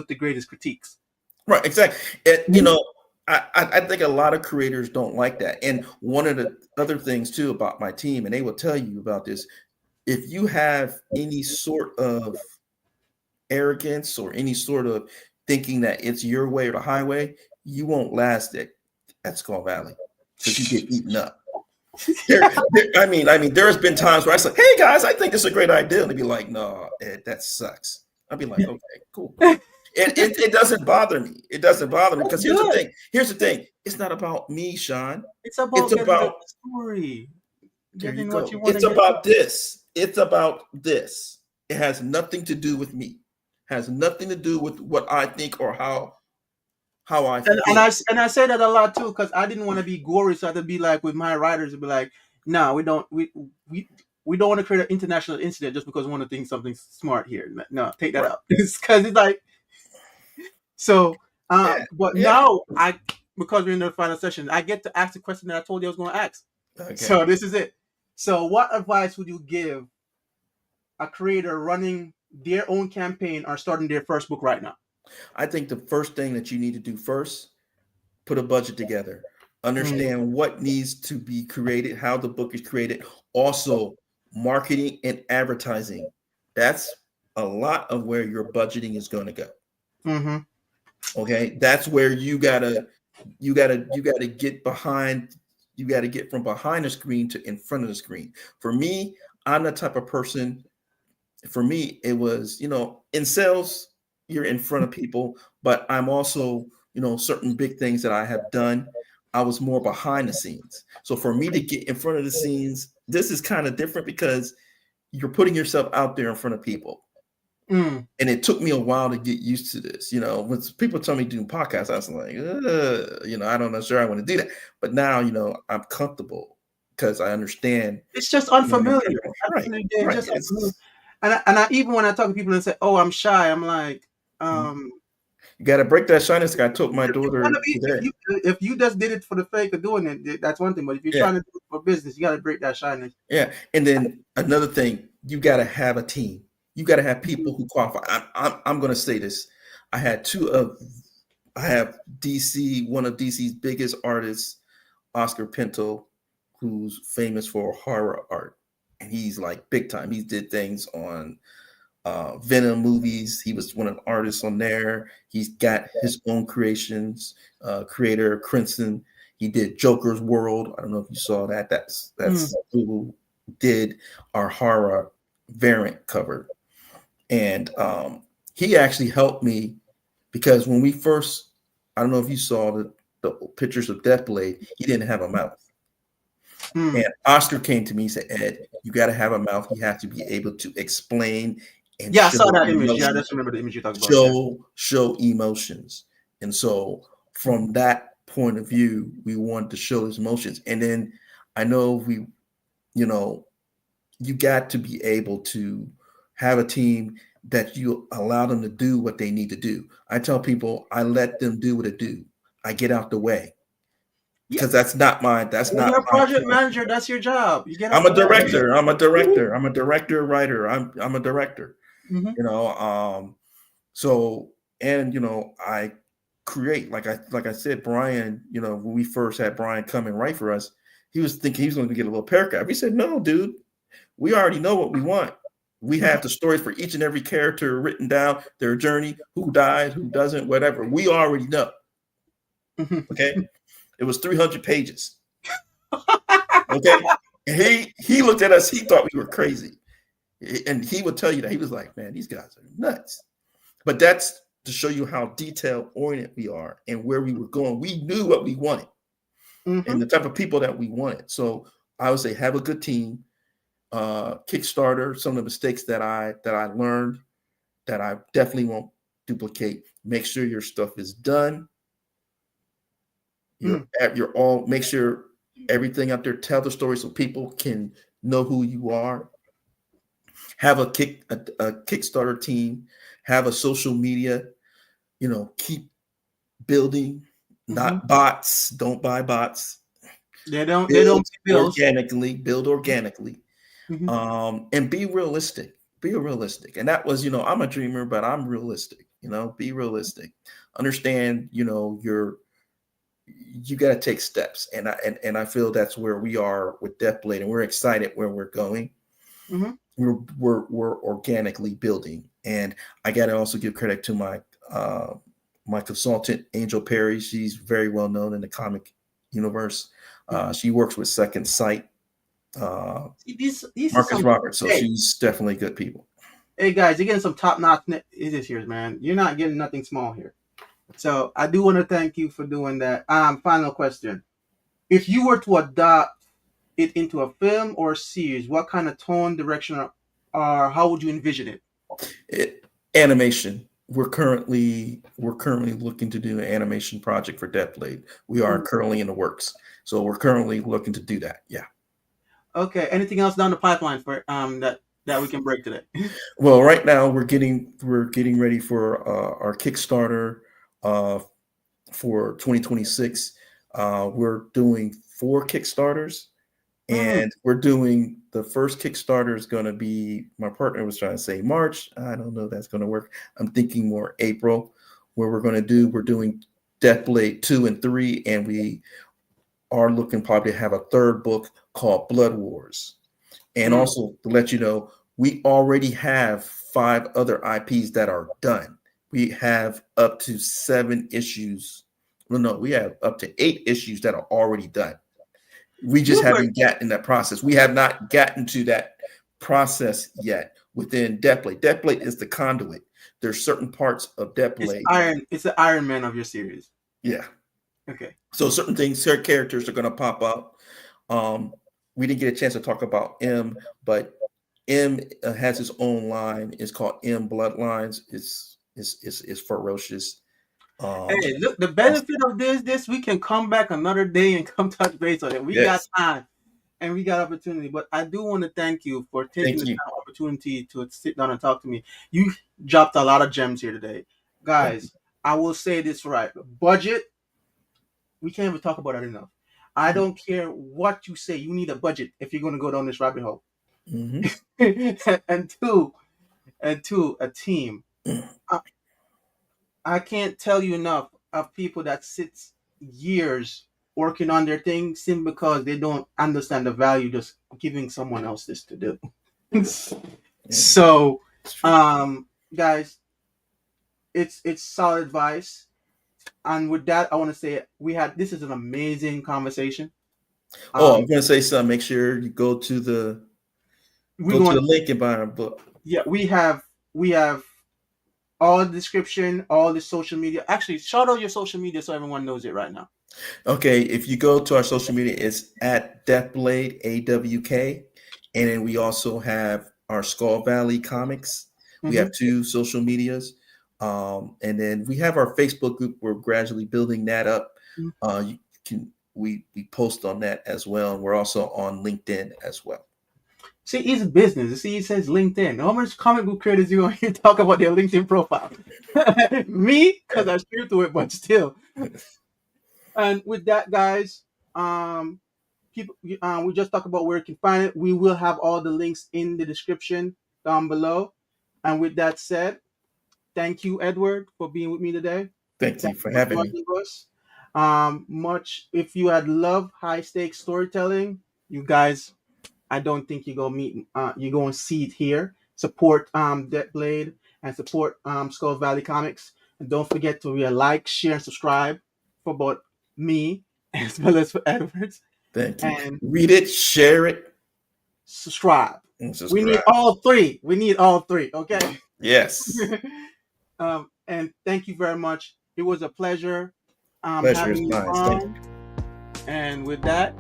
to great is critiques.
Right, exactly. And, I think a lot of creators don't like that. And one of the other things too about my team, and they will tell you about this, if you have any sort of arrogance or any sort of thinking that it's your way or the highway, you won't last at Skull Valley, because you get eaten up. There's been times where I say, hey guys, I think this is a great idea. And they'd be like, no, Ed, that sucks. I'd be like, okay, cool. It doesn't bother me. It doesn't bother me, because here's the thing. It's not about me, Sean.
It's about the story.
There you go. It's about this. It's about this. It has nothing to do with me. It has nothing to do with what I think or how I feel.
And I say that a lot too, because I didn't want to be gory, so I had to be like with my writers and be like, no, we don't want to create an international incident just because we want to think something smart here. No, take that out. Because it's like, so now because we're in the final session, I get to ask the question that I told you I was going to ask. Okay. So this is it. So what advice would you give a creator running their own campaign or starting their first book right now?
I think the first thing that you need to do first, put a budget together, understand what needs to be created, how the book is created. Also, marketing and advertising. That's a lot of where your budgeting is going to go.
Mm-hmm.
Okay, that's where you gotta get behind. You got to get from behind the screen to in front of the screen. For me, I'm the type of person. For me, it was, in sales, you're in front of people, but I'm also, certain big things that I have done, I was more behind the scenes. So for me to get in front of the scenes, this is kind of different, because you're putting yourself out there in front of people. And it took me a while to get used to this. When people tell me to do podcasts, I was like, I don't know, sure I want to do that. But now, I'm comfortable because I understand.
It's just unfamiliar.
Right.
Just unfamiliar. And I even when I talk to people and say, "Oh, I'm shy," I'm like,
you got to break that shyness. I told my daughter today.
If you just did it for the sake of doing it, that's one thing. But if you're trying to do it for business, you got to break that shyness.
Yeah, and then another thing, you got to have a team. You got to have people who qualify. I'm going to say this. I have DC, one of DC's biggest artists, Oscar Pinto, who's famous for horror art. And he's like big time. He did things on Venom movies. He was one of the artists on there. He's got his own creations. Creator Crimson. He did Joker's World. I don't know if you saw that. That's who did our horror variant cover. And he actually helped me, because when we first, I don't know if you saw the pictures of Deathblade, he didn't have a mouth. And Oscar came to me and said, Ed, you got to have a mouth. You have to be able to explain. And
I saw that image. Yeah, I just remember the image you talked about.
Show emotions. And so from that point of view, we wanted to show his emotions. And then I know you got to be able to have a team that you allow them to do what they need to do. I tell people, I let them do what they do. I get out the way, because that's not
you're a project manager. That's your job.
I'm a director. I'm a director. I'm a director writer. I'm a director. So and I create, like I said, Brian, when we first had Brian come and write for us, he was thinking he was going to get a little paragraph. We said, no, dude, we already know what we want. We have the stories for each and every character written down, their journey, who died, who doesn't, whatever. We already know. Okay. It was 300 pages. Okay. And he looked at us, he thought we were crazy. And he would tell you that he was like, man, these guys are nuts. But that's to show you how detail oriented we are and where we were going. We knew what we wanted and the type of people that we wanted. So I would say have a good team. Kickstarter, some of the mistakes that I learned that I definitely won't duplicate. Make sure your stuff is done. You're all, make sure everything out there, tell the story so people can know who you are. Have a Kickstarter team, have a social media, keep building, not bots. Don't buy bots.
They don't pay bills.
Build organically. And be realistic. Be realistic. And that was, I'm a dreamer, but I'm realistic. Be realistic. Understand, you got to take steps. And I feel that's where we are with Deathblade, and we're excited where we're going. We're organically building. And I got to also give credit to my consultant, Angel Perry. She's very well known in the comic universe. She works with Second Sight.
These
Marcus Roberts, so she's definitely good people.
Hey guys, you're getting some top notch here, man. You're not getting nothing small here. So I do want to thank you for doing that. Final question: if you were to adopt it into a film or a series, what kind of tone, direction, or how would you envision it?
Animation. We're currently looking to do an animation project for Deathblade. We are currently in the works, so we're currently looking to do that. Yeah.
Okay. Anything else down the pipeline for that we can break today?
Well, right now we're getting ready for our Kickstarter for 2026. We're doing 4 Kickstarters, and we're doing the first Kickstarter is going to be, my partner was trying to say March. I don't know if that's going to work. I'm thinking more April, where we're doing Deathblade 2 and 3, and we are looking probably to have a 3rd book called Blood Wars. And also to let you know, we already have 5 other IPs that are done. We have up to 7 issues. Well, no, we have up to 8 issues that are already done. We just haven't gotten that process. We have not gotten to that process yet within Deathblade. Deathblade is the conduit. There's certain parts of Deathblade.
It's the Iron Man of your series.
Yeah.
Okay.
So certain things, certain characters are going to pop up. We didn't get a chance to talk about M, but M has his own line. It's called M Bloodlines. It's ferocious.
Hey, look, the benefit of this we can come back another day and come touch base on it. We got time and we got opportunity. But I do want to thank you for taking the opportunity to sit down and talk to me. You dropped a lot of gems here today. Guys, I will say this right. Budget, we can't even talk about that enough. I don't care what you say. You need a budget if you're going to go down this rabbit hole. and two, a team. I can't tell you enough of people that sits years working on their thing simply because they don't understand the value just giving someone else this to do. So, guys, it's solid advice. And with that, I want to say this is an amazing conversation.
I'm going to say something. Make sure you go to the link and buy our book.
Yeah, we have all the description, all the social media. Actually, shout out your social media so everyone knows it right now.
Okay, if you go to our social media, it's at Deathblade AWK, and then we also have our Skull Valley Comics. We have 2 social medias, and then we have our Facebook group. We're gradually building that up. We post on that as well, and we're also on LinkedIn as well.
See, it's business. See, it says LinkedIn. How much comic book creators you want to talk about their LinkedIn profile? Me, because I steer to it, but still. And with that, guys, we just talked about where you can find it. We will have all the links in the description down below. And with that said, thank you, Edward, for being with me today.
Thank you
Thank
for
you for
having me.
joining us. Much if you had loved high stakes storytelling, you guys, I don't think you're gonna see it here. Support Deathblade and support Skull Valley Comics. And don't forget to like, share, and subscribe for both me as well as for Edwards.
Thank you.
And
Read it, share it,
subscribe.
and
We need
subscribe.
all three. We need all three, okay?
Yes.
And thank you very much. It was a pleasure
Pleasure is
having you
mine. Thank
on. And with that,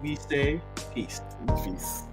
we say peace.
you. Peace.